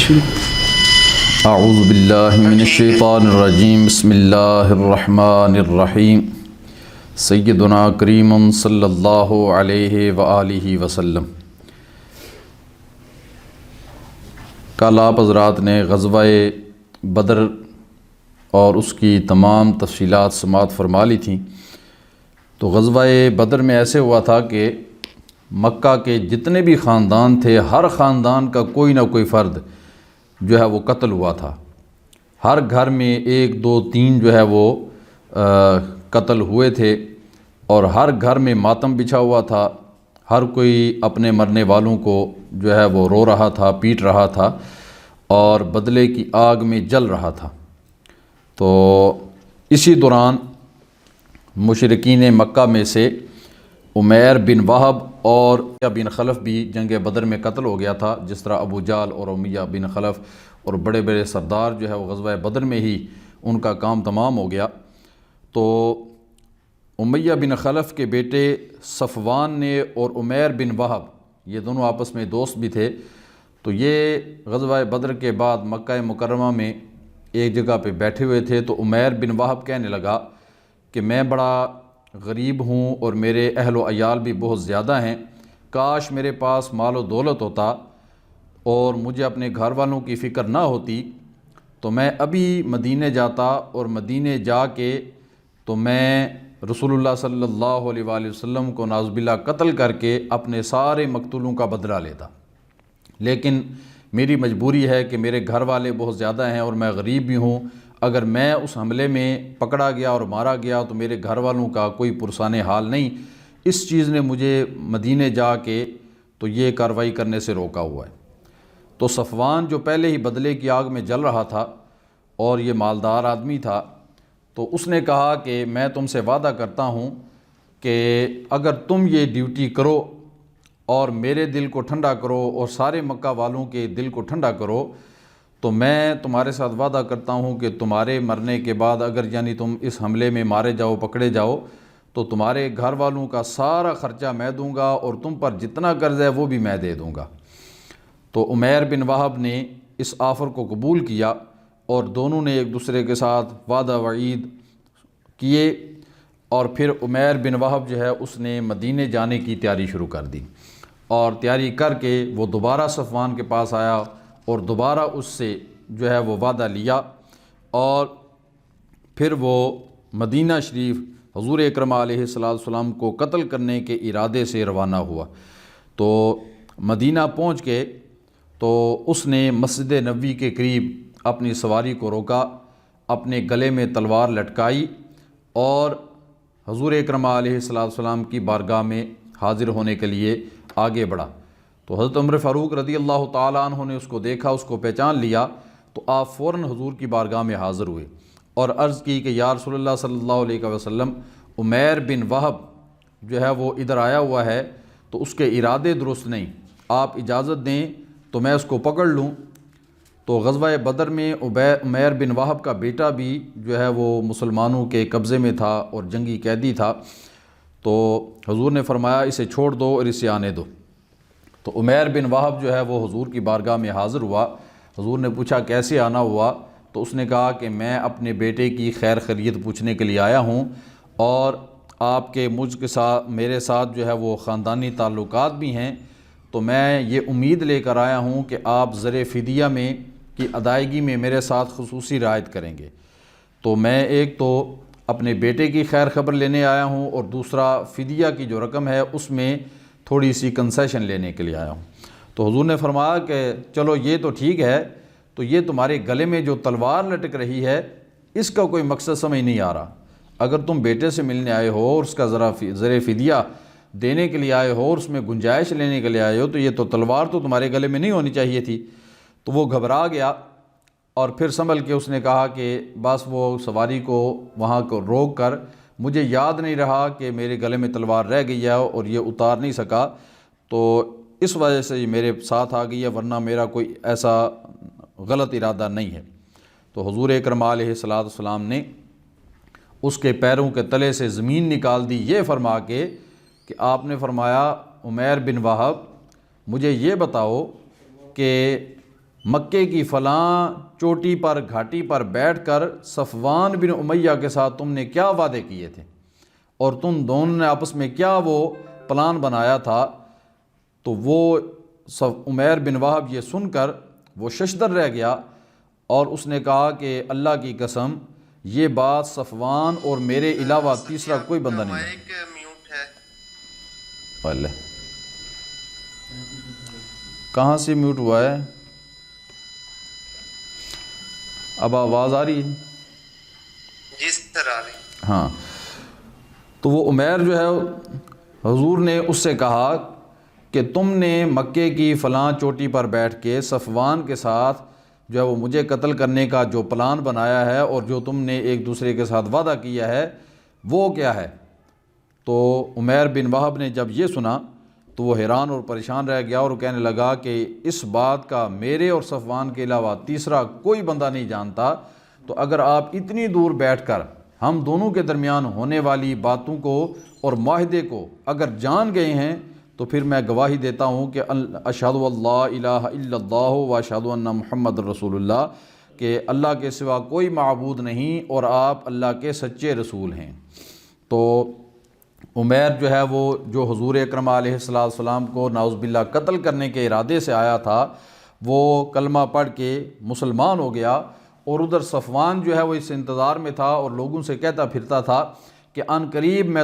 اعوذ باللہ من الشیطان الرجیم بسم اللہ الرحمن الرحیم سیدنا کریم صلی اللہ علیہ وآلہ وسلم۔ کل آپ حضرات نے غزوہ بدر اور اس کی تمام تفصیلات سماعت فرما لی تھیں۔ تو غزوہ بدر میں ایسے ہوا تھا کہ مکہ کے جتنے بھی خاندان تھے، ہر خاندان کا کوئی نہ کوئی فرد جو ہے وہ قتل ہوا تھا۔ ہر گھر میں 1 2 3 جو ہے وہ قتل ہوئے تھے، اور ہر گھر میں ماتم بچھا ہوا تھا۔ ہر کوئی اپنے مرنے والوں کو جو ہے وہ رو رہا تھا، پیٹ رہا تھا اور بدلے کی آگ میں جل رہا تھا۔ تو اسی دوران مشرکین مکہ میں سے عمیر بن وہب اور امیہ بن خلف بھی جنگ بدر میں قتل ہو گیا تھا، جس طرح ابو جہل اور امیہ بن خلف اور بڑے بڑے سردار جو ہے وہ غزوہ بدر میں ہی ان کا کام تمام ہو گیا۔ تو امیہ بن خلف کے بیٹے صفوان نے اور عمیر بن وہب، یہ دونوں آپس میں دوست بھی تھے، تو یہ غزوہ بدر کے بعد مکہ مکرمہ میں ایک جگہ پہ بیٹھے ہوئے تھے۔ تو عمیر بن وہب کہنے لگا کہ میں بڑا غریب ہوں اور میرے اہل و عیال بھی بہت زیادہ ہیں، کاش میرے پاس مال و دولت ہوتا اور مجھے اپنے گھر والوں کی فکر نہ ہوتی، تو میں ابھی مدینے جاتا اور مدینے جا کے تو میں رسول اللہ صلی اللہ علیہ وآلہ وسلم کو نعوذ باللہ قتل کر کے اپنے سارے مقتولوں کا بدلہ لیتا۔ لیکن میری مجبوری ہے کہ میرے گھر والے بہت زیادہ ہیں اور میں غریب بھی ہوں، اگر میں اس حملے میں پکڑا گیا اور مارا گیا تو میرے گھر والوں کا کوئی پرسان حال نہیں۔ اس چیز نے مجھے مدینے جا کے تو یہ کارروائی کرنے سے روکا ہوا ہے۔ تو صفوان جو پہلے ہی بدلے کی آگ میں جل رہا تھا اور یہ مالدار آدمی تھا، تو اس نے کہا کہ میں تم سے وعدہ کرتا ہوں کہ اگر تم یہ ڈیوٹی کرو اور میرے دل کو ٹھنڈا کرو اور سارے مکہ والوں کے دل کو ٹھنڈا کرو، تو میں تمہارے ساتھ وعدہ کرتا ہوں کہ تمہارے مرنے کے بعد اگر یعنی تم اس حملے میں مارے جاؤ، پکڑے جاؤ، تو تمہارے گھر والوں کا سارا خرچہ میں دوں گا اور تم پر جتنا قرض ہے وہ بھی میں دے دوں گا۔ تو عمیر بن وہب نے اس آفر کو قبول کیا اور دونوں نے ایک دوسرے کے ساتھ وعدہ وعید کیے، اور پھر عمیر بن وہب جو ہے اس نے مدینے جانے کی تیاری شروع کر دی، اور تیاری کر کے وہ دوبارہ صفوان کے پاس آیا اور دوبارہ اس سے جو ہے وہ وعدہ لیا، اور پھر وہ مدینہ شریف حضور اکرم علیہ السلام کو قتل کرنے کے ارادے سے روانہ ہوا۔ تو مدینہ پہنچ کے تو اس نے مسجد نبوی کے قریب اپنی سواری کو روکا، اپنے گلے میں تلوار لٹکائی اور حضور اکرم علیہ السلام کی بارگاہ میں حاضر ہونے کے لیے آگے بڑھا۔ تو حضرت عمر فاروق رضی اللہ تعالیٰ عنہ نے اس کو دیکھا، اس کو پہچان لیا، تو آپ فوراً حضور کی بارگاہ میں حاضر ہوئے اور عرض کی کہ یا رسول اللہ صلی اللہ علیہ وسلم، عمیر بن وہب جو ہے وہ ادھر آیا ہوا ہے، تو اس کے ارادے درست نہیں، آپ اجازت دیں تو میں اس کو پکڑ لوں۔ تو غزوہ بدر میں عمیر بن وہب کا بیٹا بھی جو ہے وہ مسلمانوں کے قبضے میں تھا اور جنگی قیدی تھا، تو حضور نے فرمایا اسے چھوڑ دو اور اسے آنے دو۔ تو عمیر بن وہب جو ہے وہ حضور کی بارگاہ میں حاضر ہوا۔ حضور نے پوچھا کیسے آنا ہوا؟ تو اس نے کہا کہ میں اپنے بیٹے کی خیر خیریت پوچھنے کے لیے آیا ہوں، اور آپ کے مجھ کے ساتھ میرے ساتھ جو ہے وہ خاندانی تعلقات بھی ہیں، تو میں یہ امید لے کر آیا ہوں کہ آپ زر فدیہ میں کی ادائیگی میں میرے ساتھ خصوصی رعایت کریں گے۔ تو میں ایک تو اپنے بیٹے کی خیر خبر لینے آیا ہوں، اور دوسرا فدیہ کی جو رقم ہے اس میں تھوڑی سی کنسیشن لینے کے لیے آیا ہوں۔ تو حضور نے فرمایا کہ چلو یہ تو ٹھیک ہے، تو یہ تمہارے گلے میں جو تلوار لٹک رہی ہے اس کا کوئی مقصد سمجھ نہیں آ رہا۔ اگر تم بیٹے سے ملنے آئے ہو اور اس کا زر فدیہ دینے کے لیے آئے ہو اور اس میں گنجائش لینے کے لیے آئے ہو، تو یہ تو تلوار تو تمہارے گلے میں نہیں ہونی چاہیے تھی۔ تو وہ گھبرا گیا اور پھر سنبھل کے اس نے کہا کہ بس وہ سواری کو وہاں کو روک کر، مجھے یاد نہیں رہا کہ میرے گلے میں تلوار رہ گئی ہے اور یہ اتار نہیں سکا، تو اس وجہ سے یہ میرے ساتھ آ گئی ہے، ورنہ میرا کوئی ایسا غلط ارادہ نہیں ہے۔ تو حضور اکرم علیہ السلام نے اس کے پیروں کے تلے سے زمین نکال دی، یہ فرما کے کہ آپ نے فرمایا عمیر بن وہب، مجھے یہ بتاؤ کہ مکے کی فلاں چوٹی پر گھاٹی پر بیٹھ کر صفوان بن امیہ کے ساتھ تم نے کیا وعدے کیے تھے اور تم دونوں نے آپس میں کیا وہ پلان بنایا تھا۔ تو وہ عمیر بن وہب یہ سن کر وہ ششدر رہ گیا اور اس نے کہا کہ اللہ کی قسم یہ بات صفوان اور میرے علاوہ تیسرا کوئی بندہ نہیں ہے۔ کہاں سے میوٹ ہوا ہے؟ اب آواز آ رہی ہے؟ جی سر آ رہی۔ ہاں، تو وہ عمیر جو ہے حضور نے اس سے کہا کہ تم نے مکے کی فلاں چوٹی پر بیٹھ کے صفوان کے ساتھ جو ہے وہ مجھے قتل کرنے کا جو پلان بنایا ہے اور جو تم نے ایک دوسرے کے ساتھ وعدہ کیا ہے وہ کیا ہے؟ تو عمیر بن وہب نے جب یہ سنا تو وہ حیران اور پریشان رہ گیا اور وہ کہنے لگا کہ اس بات کا میرے اور صفوان کے علاوہ تیسرا کوئی بندہ نہیں جانتا، تو اگر آپ اتنی دور بیٹھ کر ہم دونوں کے درمیان ہونے والی باتوں کو اور معاہدے کو اگر جان گئے ہیں تو پھر میں گواہی دیتا ہوں کہ اشہد اللہ الہ الا اللہ و اشہد ان محمد رسول اللہ، کہ اللہ کے سوا کوئی معبود نہیں اور آپ اللہ کے سچے رسول ہیں۔ تو عمیر جو ہے وہ جو حضور اکرم علیہ السلام کو نعوذ باللہ قتل کرنے کے ارادے سے آیا تھا، وہ کلمہ پڑھ کے مسلمان ہو گیا، اور ادھر صفوان جو ہے وہ اس انتظار میں تھا اور لوگوں سے کہتا پھرتا تھا کہ ان قریب میں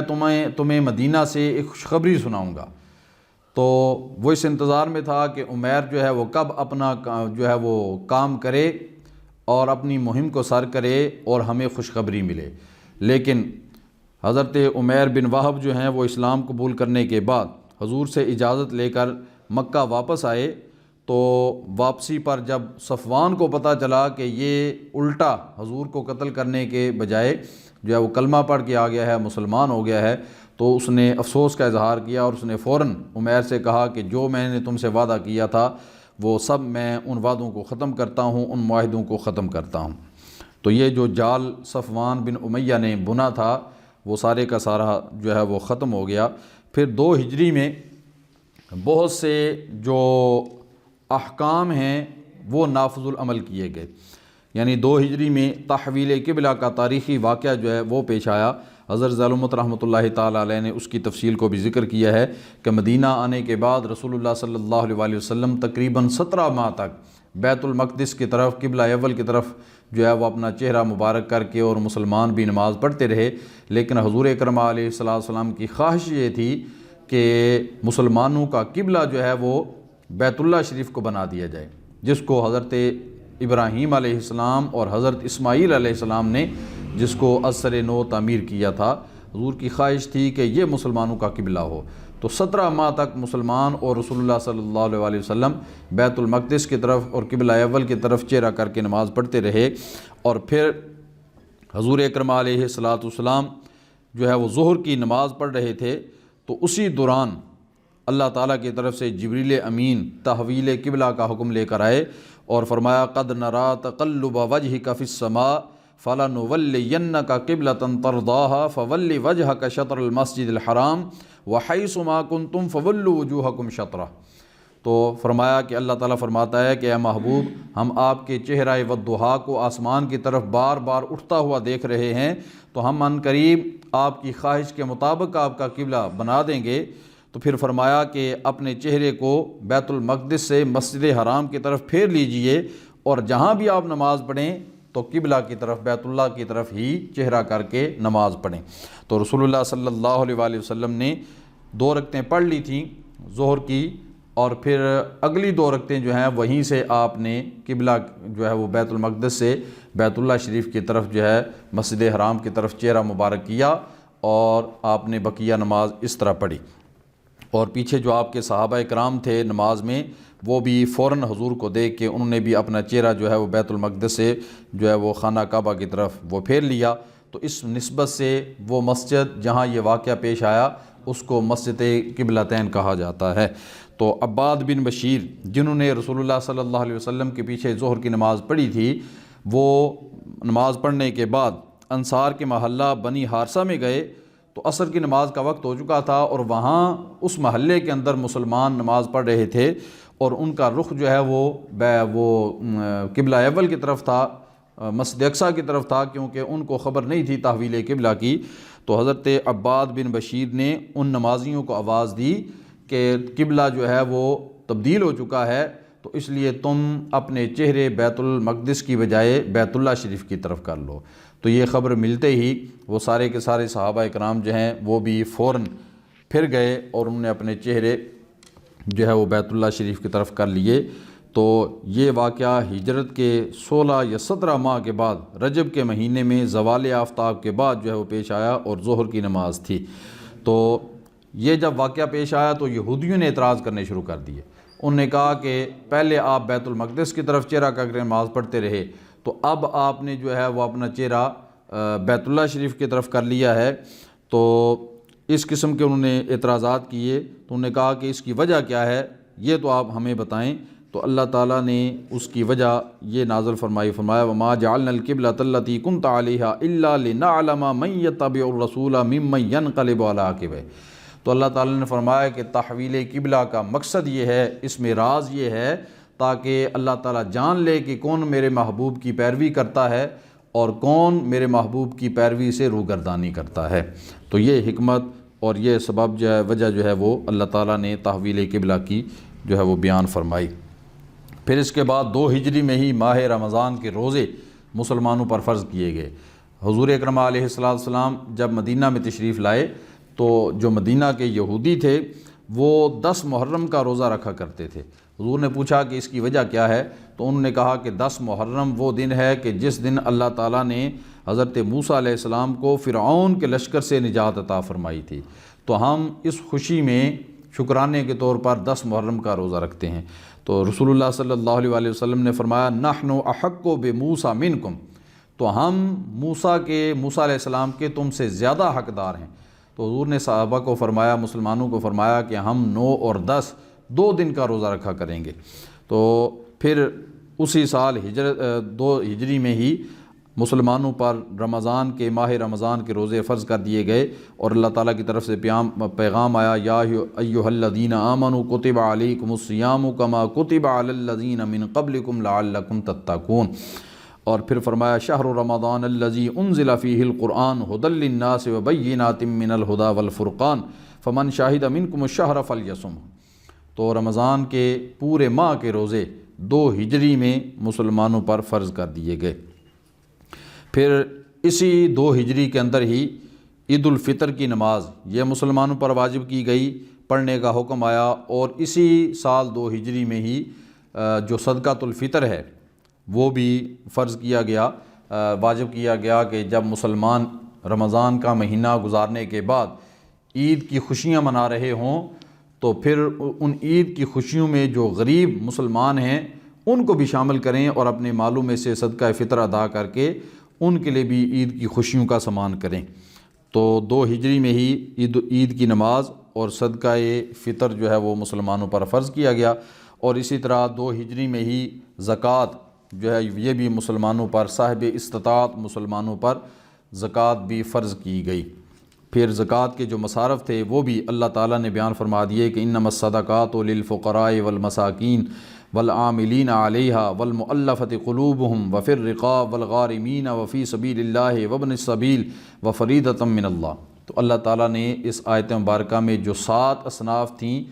تمہیں مدینہ سے ایک خوشخبری سناؤں گا۔ تو وہ اس انتظار میں تھا کہ عمیر جو ہے وہ کب اپنا جو ہے وہ کام کرے اور اپنی مہم کو سر کرے اور ہمیں خوشخبری ملے۔ لیکن حضرت عمیر بن وہب جو ہیں وہ اسلام قبول کرنے کے بعد حضور سے اجازت لے کر مکہ واپس آئے، تو واپسی پر جب صفوان کو پتہ چلا کہ یہ الٹا حضور کو قتل کرنے کے بجائے جو ہے وہ کلمہ پڑھ کے آ گیا ہے، مسلمان ہو گیا ہے، تو اس نے افسوس کا اظہار کیا اور اس نے فوراً عمیر سے کہا کہ جو میں نے تم سے وعدہ کیا تھا وہ سب میں ان وعدوں کو ختم کرتا ہوں، ان معاہدوں کو ختم کرتا ہوں۔ تو یہ جو جال صفوان بن امیہ نے بنا تھا وہ سارے کا سارا جو ہے وہ ختم ہو گیا۔ پھر 2 ہجری میں بہت سے جو احکام ہیں وہ نافذ العمل کیے گئے، یعنی 2 ہجری میں تحویل قبلہ کا تاریخی واقعہ جو ہے وہ پیش آیا۔ حضرت ظالمت رحمۃ اللہ تعالیٰ علیہ نے اس کی تفصیل کو بھی ذکر کیا ہے کہ مدینہ آنے کے بعد رسول اللہ صلی اللہ علیہ وسلم تقریباً 17 ماہ تک بیت المقدس کی طرف، قبلہ اول کی طرف جو ہے وہ اپنا چہرہ مبارک کر کے اور مسلمان بھی نماز پڑھتے رہے، لیکن حضور اکرم علیہ السلام کی خواہش یہ تھی کہ مسلمانوں کا قبلہ جو ہے وہ بیت اللہ شریف کو بنا دیا جائے، جس کو حضرت ابراہیم علیہ السلام اور حضرت اسماعیل علیہ السلام نے جس کو ازسر نو تعمیر کیا تھا۔ حضور کی خواہش تھی کہ یہ مسلمانوں کا قبلہ ہو، تو 17 ماہ تک مسلمان اور رسول اللہ صلی اللہ علیہ وسلم بیت المقدس کی طرف اور قبلہ اول کی طرف چہرہ کر کے نماز پڑھتے رہے۔ اور پھر حضور اکرم علیہ السلام جو ہے وہ ظہر کی نماز پڑھ رہے تھے، تو اسی دوران اللہ تعالیٰ کی طرف سے جبریل امین تحویل قبلہ کا حکم لے کر آئے اور فرمایا قد نرا تقلب وجہک فی السماء فلنولینک قبلۃ ترضاها فول وجہک شطر المسجد الحرام وحیث ما کنتم فولوا وجوہکم شطرہ۔ تو فرمایا کہ اللہ تعالیٰ فرماتا ہے کہ اے محبوب، ہم آپ کے چہرہ والضحیٰ کو آسمان کی طرف بار بار اٹھتا ہوا دیکھ رہے ہیں، تو ہم ان قریب آپ کی خواہش کے مطابق آپ کا قبلہ بنا دیں گے۔ تو پھر فرمایا کہ اپنے چہرے کو بیت المقدس سے مسجد حرام کی طرف پھیر لیجئے اور جہاں بھی آپ نماز پڑھیں تو قبلہ کی طرف، بیت اللہ کی طرف ہی چہرہ کر کے نماز پڑھیں۔ تو رسول اللہ صلی اللہ علیہ وسلم نے 2 رکعتیں پڑھ لی تھیں ظہر کی، اور پھر اگلی 2 رکعتیں جو ہیں وہیں سے آپ نے قبلہ جو ہے وہ بیت المقدس سے بیت اللہ شریف کی طرف جو ہے مسجد حرام کی طرف چہرہ مبارک کیا، اور آپ نے بقیہ نماز اس طرح پڑھی۔ اور پیچھے جو آپ کے صحابہ کرام تھے نماز میں، وہ بھی فوراً حضور کو دیکھ کے انہوں نے بھی اپنا چہرہ جو ہے وہ بیت المقدس سے جو ہے وہ خانہ کعبہ کی طرف وہ پھیر لیا۔ تو اس نسبت سے وہ مسجد جہاں یہ واقعہ پیش آیا اس کو مسجد قبلتین کہا جاتا ہے۔ تو عباد بن بشیر جنہوں نے رسول اللہ صلی اللہ علیہ وسلم کے پیچھے ظہر کی نماز پڑھی تھی، وہ نماز پڑھنے کے بعد انصار کے محلہ بنی حارثہ میں گئے، تو عصر کی نماز کا وقت ہو چکا تھا اور وہاں اس محلے کے اندر مسلمان نماز پڑھ رہے تھے، اور ان کا رخ جو ہے وہ قبلہ اول کی طرف تھا، مسجد اقصیٰ کی طرف تھا، کیونکہ ان کو خبر نہیں تھی تحویل قبلہ کی۔ تو حضرت عباد بن بشیر نے ان نمازیوں کو آواز دی کہ قبلہ جو ہے وہ تبدیل ہو چکا ہے، تو اس لیے تم اپنے چہرے بیت المقدس کی بجائے بیت اللہ شریف کی طرف کر لو۔ تو یہ خبر ملتے ہی وہ سارے کے سارے صحابہ اکرام جو ہیں وہ بھی فوراً پھر گئے اور انہوں نے اپنے چہرے جو ہے وہ بیت اللہ شریف کی طرف کر لیے۔ تو یہ واقعہ ہجرت کے 16 یا 17 ماہ کے بعد رجب کے مہینے میں زوال آفتاب کے بعد جو ہے وہ پیش آیا، اور ظہر کی نماز تھی۔ تو یہ جب واقعہ پیش آیا تو یہودیوں نے اعتراض کرنے شروع کر دیے۔ انہوں نے کہا کہ پہلے آپ بیت المقدس کی طرف چہرہ کر کے نماز پڑھتے رہے، تو اب آپ نے جو ہے وہ اپنا چہرہ بیت اللہ شریف کی طرف کر لیا ہے۔ تو اس قسم کے انہوں نے اعتراضات کیے، تو انہوں نے کہا کہ اس کی وجہ کیا ہے، یہ تو آپ ہمیں بتائیں۔ تو اللہ تعالیٰ نے اس کی وجہ یہ نازل فرمایا وما جعلنا القبلۃ التي كنت عليها الا لنعلم من يتبع الرسول ممن ينقلب على عقبيه۔ تو اللہ تعالیٰ نے فرمایا کہ تحویل قبلہ کا مقصد یہ ہے، اس میں راز یہ ہے تاکہ اللہ تعالیٰ جان لے کہ کون میرے محبوب کی پیروی کرتا ہے اور کون میرے محبوب کی پیروی سے روگردانی کرتا ہے۔ تو یہ حکمت اور یہ سبب جو ہے، وجہ جو ہے وہ اللہ تعالیٰ نے تحویل قبلہ کی جو ہے وہ بیان فرمائی۔ پھر اس کے بعد 2 ہجری میں ہی ماہ رمضان کے روزے مسلمانوں پر فرض کیے گئے۔ حضور اکرم علیہ السلام جب مدینہ میں تشریف لائے تو جو مدینہ کے یہودی تھے وہ 10 محرم کا روزہ رکھا کرتے تھے۔ حضور نے پوچھا کہ اس کی وجہ کیا ہے، تو انہوں نے کہا کہ 10 محرم وہ دن ہے کہ جس دن اللہ تعالیٰ نے حضرت موسیٰ علیہ السلام کو فرعون کے لشکر سے نجات عطا فرمائی تھی، تو ہم اس خوشی میں شکرانے کے طور پر 10 محرم کا روزہ رکھتے ہیں۔ تو رسول اللہ صلی اللہ علیہ وسلم نے فرمایا نحن احق بموسیٰ منکم، تو ہم موسیٰ علیہ السلام کے تم سے زیادہ حقدار ہیں۔ تو حضور نے صحابہ کو فرمایا، مسلمانوں کو فرمایا کہ ہم 9 اور 10 2 دن کا روزہ رکھا کریں گے۔ تو پھر اسی سال 2 ہجری میں ہی مسلمانوں پر ماہ رمضان کے روزے فرض کر دیے گئے، اور اللہ تعالیٰ کی طرف سے پیغام آیا یا ایھا الذین آمنوا کتب علیکم الصیام کما کتب علی الذین من قبلکم لعلکم تتقون۔ اور پھر فرمایا شہر رمضان الذی انزل فیہ القرآن ھدی للناس وبینات من الھدی والفرقان فمن شہد منکم الشہر فلیصمہ۔ تو رمضان کے پورے ماہ کے روزے 2 ہجری میں مسلمانوں پر فرض کر دیے گئے۔ پھر اسی 2 ہجری کے اندر ہی عید الفطر کی نماز یہ مسلمانوں پر واجب کی گئی، پڑھنے کا حکم آیا، اور اسی سال 2 ہجری میں ہی جو صدقۃ الفطر ہے وہ بھی فرض کیا گیا، واجب کیا گیا کہ جب مسلمان رمضان کا مہینہ گزارنے کے بعد عید کی خوشیاں منا رہے ہوں تو پھر ان عید کی خوشیوں میں جو غریب مسلمان ہیں ان کو بھی شامل کریں اور اپنے مالوں میں سے صدقہ فطر ادا کر کے ان کے لیے بھی عید کی خوشیوں کا سامان کریں۔ تو 2 ہجری میں ہی عید کی نماز اور صدقہ فطر جو ہے وہ مسلمانوں پر فرض کیا گیا، اور اسی طرح 2 ہجری میں ہی زکوٰۃ جو ہے یہ بھی مسلمانوں پر، صاحب استطاعت مسلمانوں پر زکوٰۃ بھی فرض کی گئی۔ پھر زکوٰۃ کے جو مصارف تھے وہ بھی اللہ تعالیٰ نے بیان فرما دیے کہ انما الصدقات للفقراء والمساکین والعاملین علیہا والمؤلفۃ قلوبہم وفی الرقاب والغارمین وفی سبیل اللہ وابن السبیل وفریضۃ من اللہ۔ تو اللہ تعالیٰ نے اس آیت مبارکہ میں جو 7 اصناف تھیں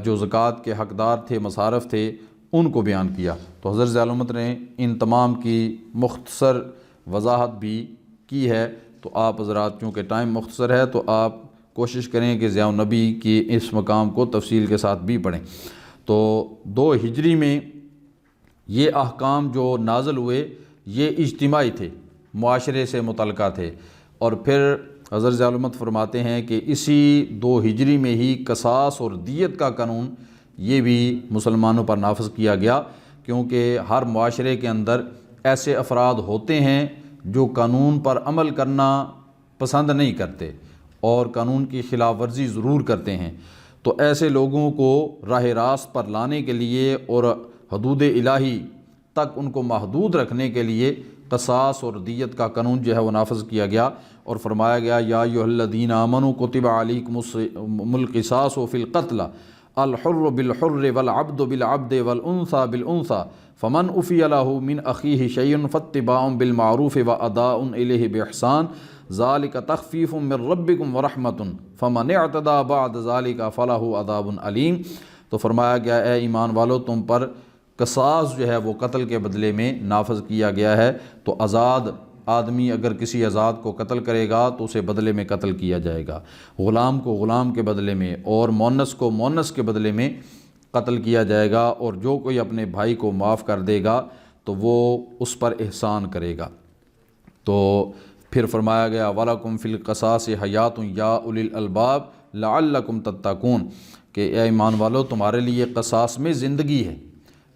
جو زکوٰۃ کے حقدار تھے، مصارف تھے، ان کو بیان کیا۔ تو حضرت ذیالعلومت نے ان تمام کی مختصر وضاحت بھی کی ہے۔ تو آپ حضرات چونکہ ٹائم مختصر ہے تو آپ کوشش کریں کہ ضیاء النبی کی اس مقام کو تفصیل کے ساتھ بھی پڑھیں۔ تو 2 ہجری میں یہ احکام جو نازل ہوئے یہ اجتماعی تھے، معاشرے سے متعلقہ تھے، اور پھر حضرت ضیاء العلومت فرماتے ہیں کہ اسی 2 ہجری میں ہی قصاص اور دیت کا قانون یہ بھی مسلمانوں پر نافذ کیا گیا، کیونکہ ہر معاشرے کے اندر ایسے افراد ہوتے ہیں جو قانون پر عمل کرنا پسند نہیں کرتے اور قانون کی خلاف ورزی ضرور کرتے ہیں۔ تو ایسے لوگوں کو راہ راست پر لانے کے لیے اور حدود الہی تک ان کو محدود رکھنے کے لیے قصاص اور دیت کا قانون جو ہے وہ نافذ کیا گیا، اور فرمایا گیا یا ایھا الذین آمنوا کتب علیکم القصاص فی القتل الحر بالحر والعبد بالعبد والانثى بالانثى فمن عفی له من اخیہ شیء فاتباع بالمعروف واداء الیہ باحسان ذلک تخفیف من ربکم ورحمۃ فمن اعتدی بعد ذلک فلہ عذاب علیم۔ تو فرمایا گیا اے ایمان والو، تم پر قصاص جو ہے وہ قتل کے بدلے میں نافذ کیا گیا ہے، تو آزاد آدمی اگر کسی آزاد کو قتل کرے گا تو اسے بدلے میں قتل کیا جائے گا، غلام کو غلام کے بدلے میں، اور مونس کو مونس کے بدلے میں قتل کیا جائے گا، اور جو کوئی اپنے بھائی کو معاف کر دے گا تو وہ اس پر احسان کرے گا۔ تو پھر فرمایا گیا وَلَكُمْ فِي الْقَصَاصِ حَيَاتٌ يَا أُولِي الْأَلْبَابِ لَعَلَّكُمْ تَتَّقُونَ، کہ اے ایمان والو تمہارے لیے قصاص میں زندگی ہے۔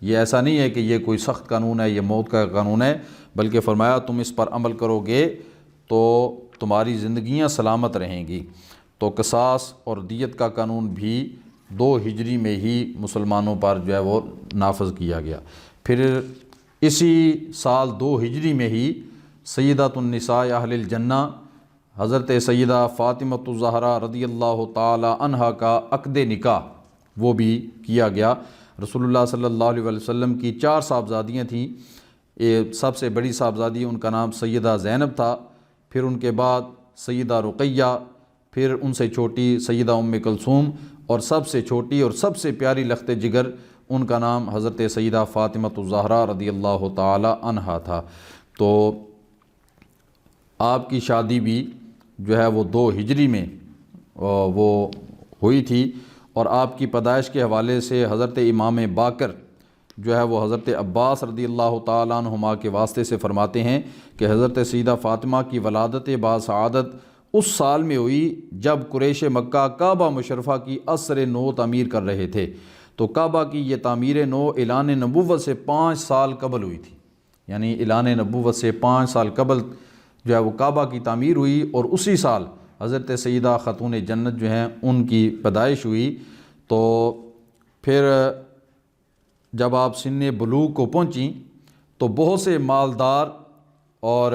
یہ ایسا نہیں ہے کہ یہ کوئی سخت قانون ہے، یہ موت کا قانون ہے، بلکہ فرمایا تم اس پر عمل کرو گے تو تمہاری زندگیاں سلامت رہیں گی۔ تو قصاص اور دیت کا قانون بھی 2 ہجری میں ہی مسلمانوں پر جو ہے وہ نافذ کیا گیا۔ پھر اسی سال 2 ہجری میں ہی سیدۃ النساء اہل الجنہ حضرت سیدہ فاطمۃ الزہرا رضی اللہ تعالی عنہا کا عقد نکاح وہ بھی کیا گیا۔ رسول اللہ صلی اللہ علیہ وسلم کی 4 صاحبزادیاں تھیں، سب سے بڑی صاحبزادی ان کا نام سیدہ زینب تھا، پھر ان کے بعد سیدہ رقیہ، پھر ان سے چھوٹی سیدہ ام کلثوم، اور سب سے چھوٹی اور سب سے پیاری لخت جگر ان کا نام حضرت سیدہ فاطمۃ الزہرا رضی اللہ تعالی عنہا تھا۔ تو آپ کی شادی بھی جو ہے وہ 2 ہجری میں وہ ہوئی تھی، اور آپ کی پیدائش کے حوالے سے حضرت امام باقر جو ہے وہ حضرت عباس رضی اللہ تعالیٰ عنہما کے واسطے سے فرماتے ہیں کہ حضرت سیدہ فاطمہ کی ولادت باسعادت اس سال میں ہوئی جب قریش مکہ کعبہ مشرفہ کی عصر نو تعمیر کر رہے تھے۔ تو کعبہ کی یہ تعمیر نو اعلان نبوت سے 5 سال قبل ہوئی تھی، یعنی اعلان نبوت سے 5 سال قبل جو ہے وہ کعبہ کی تعمیر ہوئی، اور اسی سال حضرت سیدہ خاتون جنت جو ہیں ان کی پیدائش ہوئی۔ تو پھر جب آپ سن بلوغ کو پہنچیں تو بہت سے مالدار اور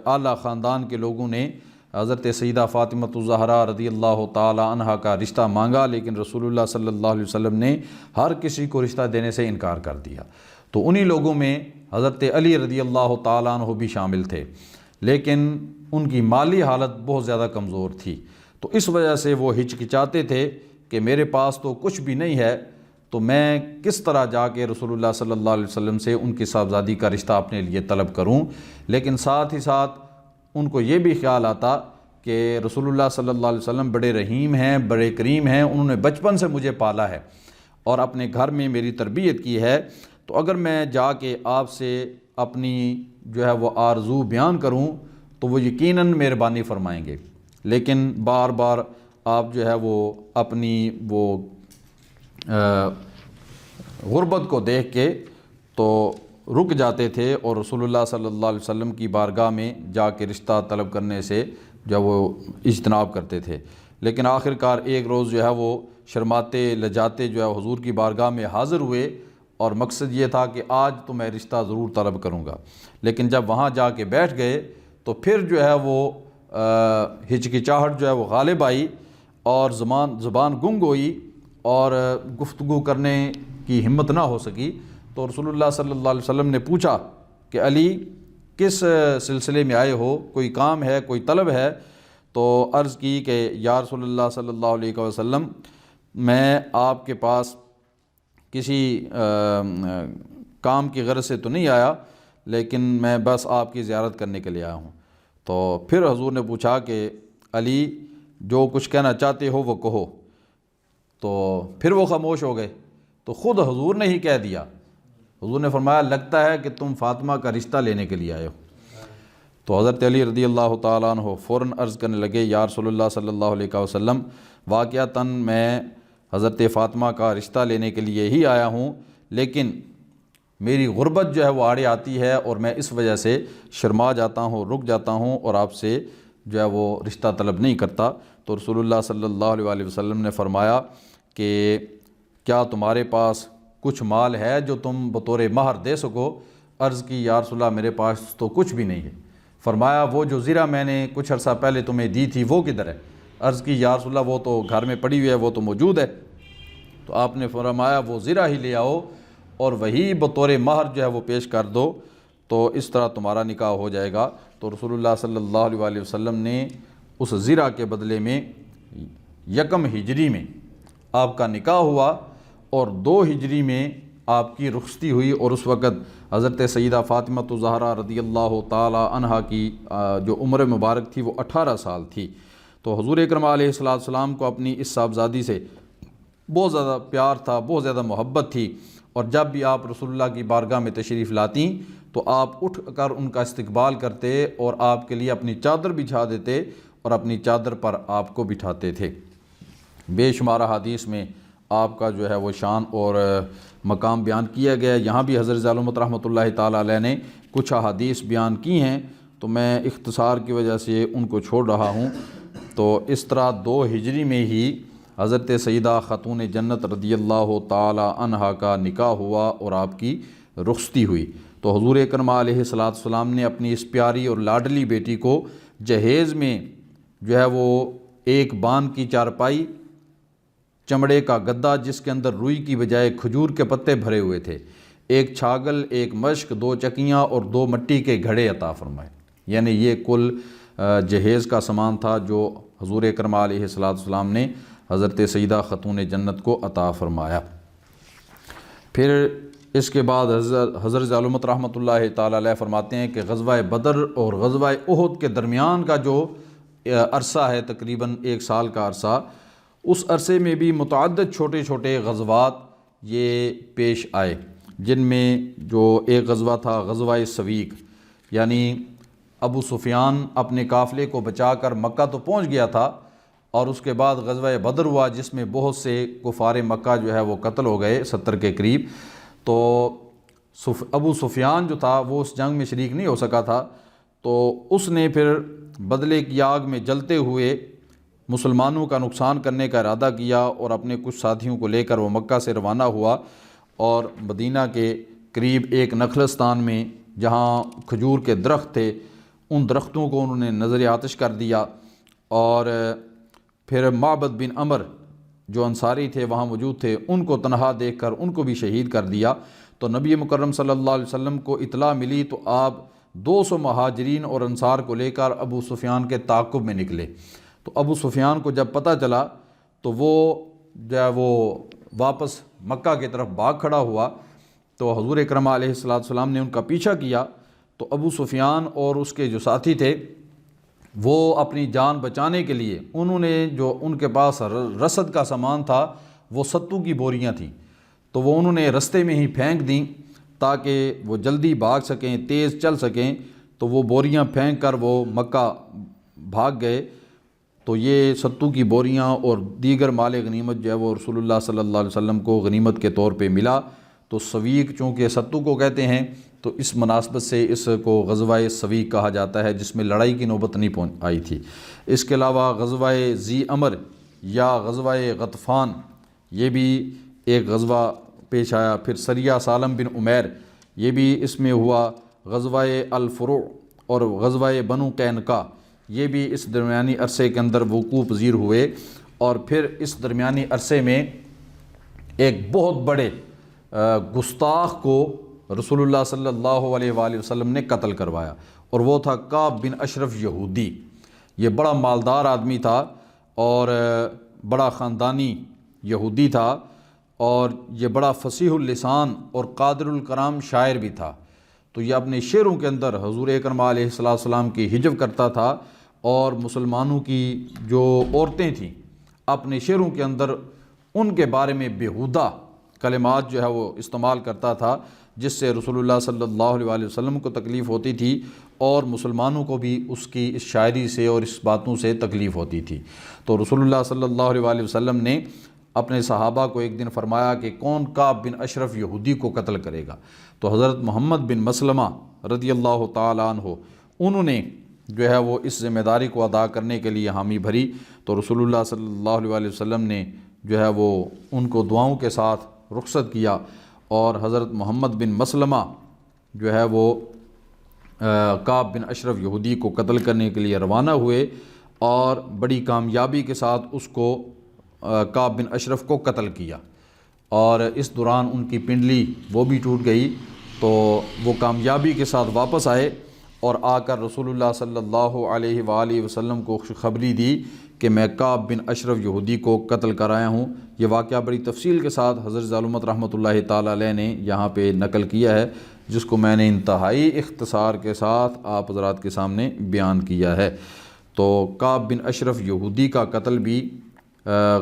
اعلیٰ خاندان کے لوگوں نے حضرت سیدہ فاطمۃ الزہرا رضی اللہ تعالی عنہا کا رشتہ مانگا، لیکن رسول اللہ صلی اللہ علیہ وسلم نے ہر کسی کو رشتہ دینے سے انکار کر دیا۔ تو انہی لوگوں میں حضرت علی رضی اللہ تعالیٰ عنہ بھی شامل تھے، لیکن ان کی مالی حالت بہت زیادہ کمزور تھی، تو اس وجہ سے وہ ہچکچاتے تھے کہ میرے پاس تو کچھ بھی نہیں ہے، تو میں کس طرح جا کے رسول اللہ صلی اللہ علیہ وسلم سے ان کی صاحبزادی کا رشتہ اپنے لیے طلب کروں۔ لیکن ساتھ ہی ساتھ ان کو یہ بھی خیال آتا کہ رسول اللہ صلی اللہ علیہ وسلم بڑے رحیم ہیں، بڑے کریم ہیں، انہوں نے بچپن سے مجھے پالا ہے اور اپنے گھر میں میری تربیت کی ہے، تو اگر میں جا کے آپ سے اپنی جو ہے وہ آرزو بیان کروں تو وہ یقیناً مہربانی فرمائیں گے۔ لیکن بار بار آپ جو ہے وہ اپنی وہ غربت کو دیکھ کے تو رک جاتے تھے، اور رسول اللہ صلی اللہ علیہ وسلم کی بارگاہ میں جا کے رشتہ طلب کرنے سے جو وہ اجتناب کرتے تھے۔ لیکن آخر کار ایک روز جو ہے وہ شرماتے لجاتے جو ہے حضور کی بارگاہ میں حاضر ہوئے، اور مقصد یہ تھا کہ آج تو میں رشتہ ضرور طلب کروں گا۔ لیکن جب وہاں جا کے بیٹھ گئے تو پھر جو ہے وہ ہچکچاہٹ جو ہے وہ غالب آئی، اور زبان گنگ ہوئی، اور گفتگو کرنے کی ہمت نہ ہو سکی۔ تو رسول اللہ صلی اللہ علیہ وسلم نے پوچھا کہ علی کس سلسلے میں آئے ہو، کوئی کام ہے، کوئی طلب ہے؟ تو عرض کی کہ یا رسول اللہ صلی اللہ علیہ وسلم، میں آپ کے پاس کسی کام کی غرض سے تو نہیں آیا، لیکن میں بس آپ کی زیارت کرنے کے لیے آیا ہوں۔ تو پھر حضور نے پوچھا کہ علی جو کچھ کہنا چاہتے ہو وہ کہو۔ تو پھر وہ خاموش ہو گئے، تو خود حضور نے ہی کہہ دیا۔ حضور نے فرمایا لگتا ہے کہ تم فاطمہ کا رشتہ لینے کے لیے آئے ہو۔ تو حضرت علی رضی اللہ تعالیٰ عنہ فوراً عرض کرنے لگے یا رسول اللہ صلی اللہ علیہ وسلم، واقعتاً میں حضرت فاطمہ کا رشتہ لینے کے لیے ہی آیا ہوں، لیکن میری غربت جو ہے وہ آڑے آتی ہے، اور میں اس وجہ سے شرما جاتا ہوں، رک جاتا ہوں، اور آپ سے جو ہے وہ رشتہ طلب نہیں کرتا۔ تو رسول اللہ صلی اللہ علیہ وسلم نے فرمایا کہ کیا تمہارے پاس کچھ مال ہے جو تم بطور مہر دے سکو؟ عرض کی یا رسول اللہ میرے پاس تو کچھ بھی نہیں ہے۔ فرمایا وہ جو زرہ میں نے کچھ عرصہ پہلے تمہیں دی تھی وہ کدھر ہے؟ عرض کی یا رسول اللہ وہ تو گھر میں پڑی ہوئی ہے، وہ تو موجود ہے۔ تو تو آپ نے فرمایا وہ زرہ ہی لے آؤ اور وہی بطور مہر جو ہے وہ پیش کر دو، تو اس طرح تمہارا نکاح ہو جائے گا۔ تو رسول اللہ صلی اللہ علیہ وآلہ وسلم نے اس زرہ کے بدلے میں 1 ہجری میں آپ کا نکاح ہوا اور 2 ہجری میں آپ کی رخصتی ہوئی، اور اس وقت حضرت سیدہ فاطمہ الزہرا رضی اللہ تعالی عنہا کی جو عمر مبارک تھی وہ 18 سال تھی۔ تو حضور اکرم علیہ السلام کو اپنی اس صاحبزادی سے بہت زیادہ پیار تھا، بہت زیادہ محبت تھی، اور جب بھی آپ رسول اللہ کی بارگاہ میں تشریف لاتی تو آپ اٹھ کر ان کا استقبال کرتے اور آپ کے لیے اپنی چادر بچھا دیتے اور اپنی چادر پر آپ کو بٹھاتے تھے۔ بے شمار حدیث میں آپ کا جو ہے وہ شان اور مقام بیان کیا گیا ہے۔ یہاں بھی حضرت علامت رحمۃ اللہ تعالیٰ علیہ نے کچھ احادیث بیان کی ہیں، تو میں اختصار کی وجہ سے ان کو چھوڑ رہا ہوں۔ تو اس طرح 2 ہجری میں ہی حضرت سیدہ خاتون جنت رضی اللہ تعالی عنہا کا نکاح ہوا اور آپ کی رخصتی ہوئی۔ تو حضور اکرم علیہ السلام نے اپنی اس پیاری اور لاڈلی بیٹی کو جہیز میں جو ہے وہ ایک بان کی چارپائی، چمڑے کا گدا جس کے اندر روئی کی بجائے کھجور کے پتے بھرے ہوئے تھے، ایک چھاگل، ایک مشک، 2 چکیاں اور 2 مٹی کے گھڑے عطا فرمائے۔ یعنی یہ کل جہیز کا سامان تھا جو حضور اکرم علیہ السلام نے حضرت سیدہ خاتون جنت کو عطا فرمایا۔ پھر اس کے بعد حضرت علامت رحمۃ اللہ تعالیٰ علیہ فرماتے ہیں کہ غزوہ بدر اور غزوہ احد کے درمیان کا جو عرصہ ہے تقریباً 1 سال کا عرصہ، اس عرصے میں بھی متعدد چھوٹے چھوٹے غزوات یہ پیش آئے، جن میں جو ایک غزوہ تھا غزوہ سویق، یعنی ابو سفیان اپنے قافلے کو بچا کر مکہ تو پہنچ گیا تھا، اور اس کے بعد غزوہ بدر ہوا جس میں بہت سے کفار مکہ جو ہے وہ قتل ہو گئے 70 کے قریب۔ تو ابو سفیان جو تھا وہ اس جنگ میں شریک نہیں ہو سکا تھا، تو اس نے پھر بدلے کی آگ میں جلتے ہوئے مسلمانوں کا نقصان کرنے کا ارادہ کیا، اور اپنے کچھ ساتھیوں کو لے کر وہ مکہ سے روانہ ہوا، اور مدینہ کے قریب ایک نخلستان میں جہاں کھجور کے درخت تھے ان درختوں کو انہوں نے نظر آتش کر دیا، اور پھر معبد بن عمر جو انصاری تھے وہاں موجود تھے ان کو تنہا دیکھ کر ان کو بھی شہید کر دیا۔ تو نبی مکرم صلی اللہ علیہ وسلم کو اطلاع ملی تو آپ 200 مہاجرین اور انصار کو لے کر ابو سفیان کے تعاقب میں نکلے۔ تو ابو سفیان کو جب پتہ چلا تو وہ جو ہے وہ واپس مکہ کی طرف بھاگ کھڑا ہوا، تو حضور اکرم علیہ السلام نے ان کا پیچھا کیا، تو ابو سفیان اور اس کے جو ساتھی تھے وہ اپنی جان بچانے کے لیے انہوں نے جو ان کے پاس رسد کا سامان تھا وہ ستو کی بوریاں تھیں، تو وہ انہوں نے رستے میں ہی پھینک دیں تاکہ وہ جلدی بھاگ سکیں، تیز چل سکیں۔ تو وہ بوریاں پھینک کر وہ مکہ بھاگ گئے۔ تو یہ ستو کی بوریاں اور دیگر مال غنیمت جو ہے وہ رسول اللہ صلی اللہ علیہ وسلم کو غنیمت کے طور پہ ملا۔ تو سویق چونکہ ستو کو کہتے ہیں تو اس مناسبت سے اس کو غزوہ سویق کہا جاتا ہے، جس میں لڑائی کی نوبت نہیں آئی تھی۔ اس کے علاوہ غزوہ ذی امر یا غزوہ غطفان یہ بھی ایک غزوہ پیش آیا۔ پھر سریہ سالم بن عمیر یہ بھی اس میں ہوا۔ غزوہ الفروع اور غزوہ بنو قینقاع یہ بھی اس درمیانی عرصے کے اندر وقوع پذیر ہوئے، اور پھر اس درمیانی عرصے میں ایک بہت بڑے گستاخ کو رسول اللہ صلی اللہ علیہ وآلہ وسلم نے قتل کروایا، اور وہ تھا کعب بن اشرف یہودی۔ یہ بڑا مالدار آدمی تھا اور بڑا خاندانی یہودی تھا، اور یہ بڑا فصیح اللسان اور قادر الکلام شاعر بھی تھا۔ تو یہ اپنے شعروں کے اندر حضور اکرم علیہ السلام کی حجب کرتا تھا، اور مسلمانوں کی جو عورتیں تھیں اپنے شعروں کے اندر ان کے بارے میں بیہودہ کلمات جو ہے وہ استعمال کرتا تھا، جس سے رسول اللہ صلی اللہ علیہ وسلم کو تکلیف ہوتی تھی، اور مسلمانوں کو بھی اس کی اس شاعری سے اور اس باتوں سے تکلیف ہوتی تھی۔ تو رسول اللہ صلی اللہ علیہ وسلم نے اپنے صحابہ کو ایک دن فرمایا کہ کون کعب بن اشرف یہودی کو قتل کرے گا؟ تو حضرت محمد بن مسلمہ رضی اللہ تعالیٰ عنہ انہوں نے جو ہے وہ اس ذمہ داری کو ادا کرنے کے لیے حامی بھری۔ تو رسول اللہ صلی اللہ علیہ وسلم نے جو ہے وہ ان کو دعاؤں کے ساتھ رخصت کیا، اور حضرت محمد بن مسلمہ جو ہے وہ کعب بن اشرف یہودی کو قتل کرنے کے لیے روانہ ہوئے، اور بڑی کامیابی کے ساتھ اس کو کعب بن اشرف کو قتل کیا۔ اور اس دوران ان کی پنڈلی وہ بھی ٹوٹ گئی، تو وہ کامیابی کے ساتھ واپس آئے اور آ کر رسول اللہ صلی اللہ علیہ وآلہ وسلم کو خوشخبری دی کہ میں کعب بن اشرف یہودی کو قتل کرایا ہوں۔ یہ واقعہ بڑی تفصیل کے ساتھ حضرت ظالمت رحمۃ اللہ تعالیٰ علیہ نے یہاں پہ نقل کیا ہے، جس کو میں نے انتہائی اختصار کے ساتھ آپ حضرات کے سامنے بیان کیا ہے۔ تو کعب بن اشرف یہودی کا قتل بھی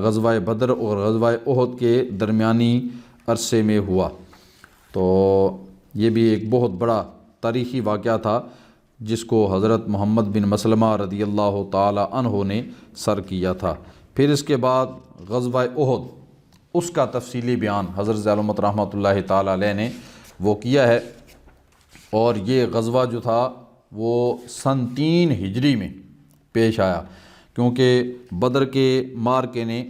غزوہ بدر اور غزوہ احد کے درمیانی عرصے میں ہوا، تو یہ بھی ایک بہت بڑا تاریخی واقعہ تھا جس کو حضرت محمد بن مسلمہ رضی اللہ تعالی عنہ نے سر کیا تھا۔ پھر اس کے بعد غزوہ احد، اس کا تفصیلی بیان حضرت ظالمت رحمۃ اللہ تعالی علیہ نے وہ کیا ہے، اور یہ غزوہ جو تھا وہ سن 3 ہجری میں پیش آیا، کیونکہ بدر کے معرکے نے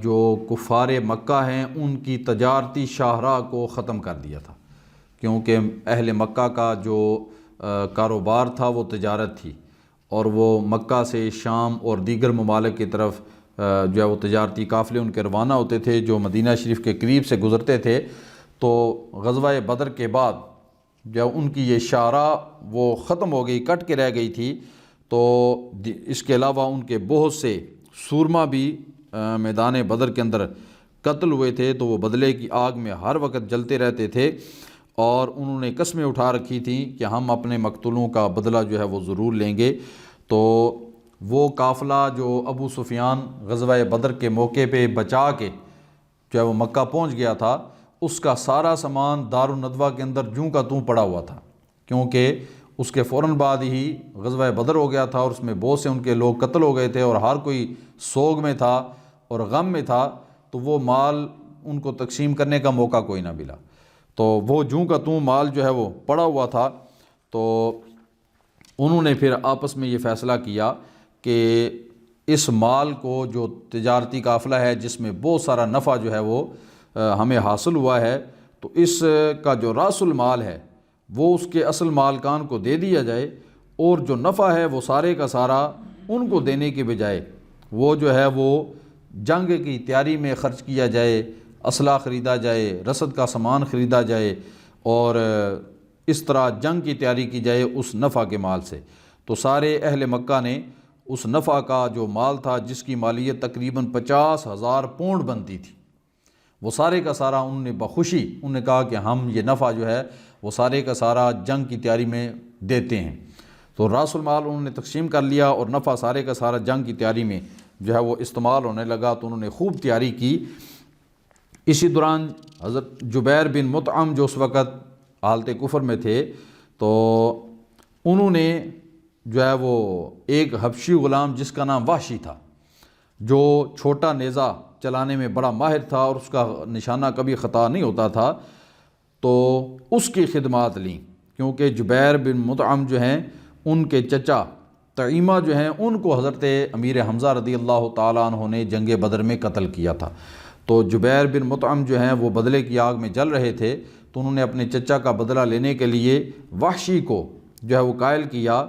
جو کفار مکہ ہیں ان کی تجارتی شاہراہ کو ختم کر دیا تھا، کیونکہ اہل مکہ کا جو کاروبار تھا وہ تجارت تھی، اور وہ مکہ سے شام اور دیگر ممالک کی طرف جو ہے وہ تجارتی قافلے ان کے روانہ ہوتے تھے جو مدینہ شریف کے قریب سے گزرتے تھے۔ تو غزوہ بدر کے بعد جب ان کی یہ شاہراہ وہ ختم ہو گئی، کٹ کے رہ گئی تھی، تو اس کے علاوہ ان کے بہت سے سورما بھی میدان بدر کے اندر قتل ہوئے تھے، تو وہ بدلے کی آگ میں ہر وقت جلتے رہتے تھے، اور انہوں نے قسمیں اٹھا رکھی تھیں کہ ہم اپنے مقتولوں کا بدلہ جو ہے وہ ضرور لیں گے۔ تو وہ قافلہ جو ابو سفیان غزوہ بدر کے موقع پہ بچا کے جو ہے وہ مکہ پہنچ گیا تھا، اس کا سارا سامان دار الندوہ کے اندر جوں کا توں پڑا ہوا تھا، کیونکہ اس کے فوراً بعد ہی غزوہ بدر ہو گیا تھا، اور اس میں بہت سے ان کے لوگ قتل ہو گئے تھے، اور ہر کوئی سوگ میں تھا اور غم میں تھا، تو وہ مال ان کو تقسیم کرنے کا موقع کوئی نہ ملا، تو وہ جوں کا توں مال جو ہے وہ پڑا ہوا تھا۔ تو انہوں نے پھر آپس میں یہ فیصلہ کیا کہ اس مال کو، جو تجارتی قافلہ ہے جس میں بہت سارا نفع جو ہے وہ ہمیں حاصل ہوا ہے، تو اس کا جو راس المال ہے وہ اس کے اصل مالکان کو دے دیا جائے، اور جو نفع ہے وہ سارے کا سارا ان کو دینے کے بجائے وہ جو ہے وہ جنگ کی تیاری میں خرچ کیا جائے، اسلحہ خریدا جائے، رسد کا سامان خریدا جائے، اور اس طرح جنگ کی تیاری کی جائے اس نفع کے مال سے۔ تو سارے اہل مکہ نے اس نفع کا جو مال تھا، جس کی مالیت تقریباً 50,000 پونڈ بنتی تھی، وہ سارے کا سارا انہوں نے بخوشی انہوں نے کہا کہ ہم یہ نفع جو ہے وہ سارے کا سارا جنگ کی تیاری میں دیتے ہیں۔ تو راس المال انہوں نے تقسیم کر لیا، اور نفع سارے کا سارا جنگ کی تیاری میں جو ہے وہ استعمال ہونے لگا، تو انہوں نے خوب تیاری کی۔ اسی دوران حضرت جبیر بن مطعم جو اس وقت حالت کفر میں تھے، تو انہوں نے جو ہے وہ ایک حبشی غلام جس کا نام وحشی تھا، جو چھوٹا نیزہ چلانے میں بڑا ماہر تھا اور اس کا نشانہ کبھی خطا نہیں ہوتا تھا، تو اس کی خدمات لیں، کیونکہ جبیر بن مطعم جو ہیں ان کے چچا طعیمہ جو ہیں ان کو حضرت امیر حمزہ رضی اللہ تعالیٰ عنہ نے جنگ بدر میں قتل کیا تھا۔ تو جبیر بن مطعم جو ہیں وہ بدلے کی آگ میں جل رہے تھے، تو انہوں نے اپنے چچا کا بدلہ لینے کے لیے وحشی کو جو ہے وہ قائل کیا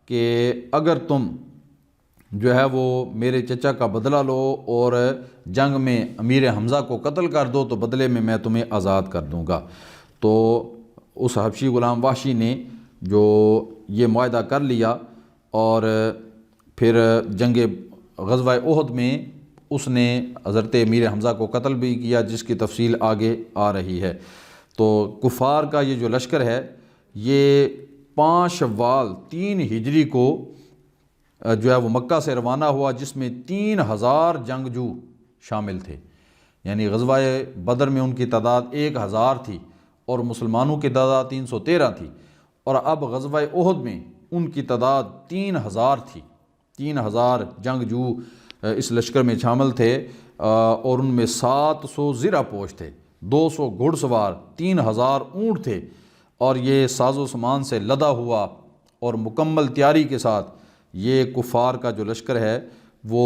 کہ اگر تم جو ہے وہ میرے چچا کا بدلہ لو اور جنگ میں امیر حمزہ کو قتل کر دو، تو بدلے میں تمہیں آزاد کر دوں گا۔ تو اس حبشی غلام وحشی نے جو یہ معاہدہ کر لیا، اور پھر جنگ غزوہ احد میں اس نے حضرت امیر حمزہ کو قتل بھی کیا، جس کی تفصیل آگے آ رہی ہے۔ تو کفار کا یہ جو لشکر ہے یہ 5 شوال 3 ہجری کو جو ہے وہ مکہ سے روانہ ہوا، جس میں 3000 جنگجو شامل تھے، یعنی غزوہ بدر میں ان کی تعداد 1000 تھی اور مسلمانوں کی تعداد 313 تھی، اور اب غزوہ احد میں ان کی تعداد 3000 تھی۔ 3000 جنگجو اس لشکر میں شامل تھے، اور ان میں 700 زرہ پوش تھے، 200 گھڑ سوار، 3000 اونٹ تھے، اور یہ ساز و سامان سے لدا ہوا اور مکمل تیاری کے ساتھ یہ کفار کا جو لشکر ہے وہ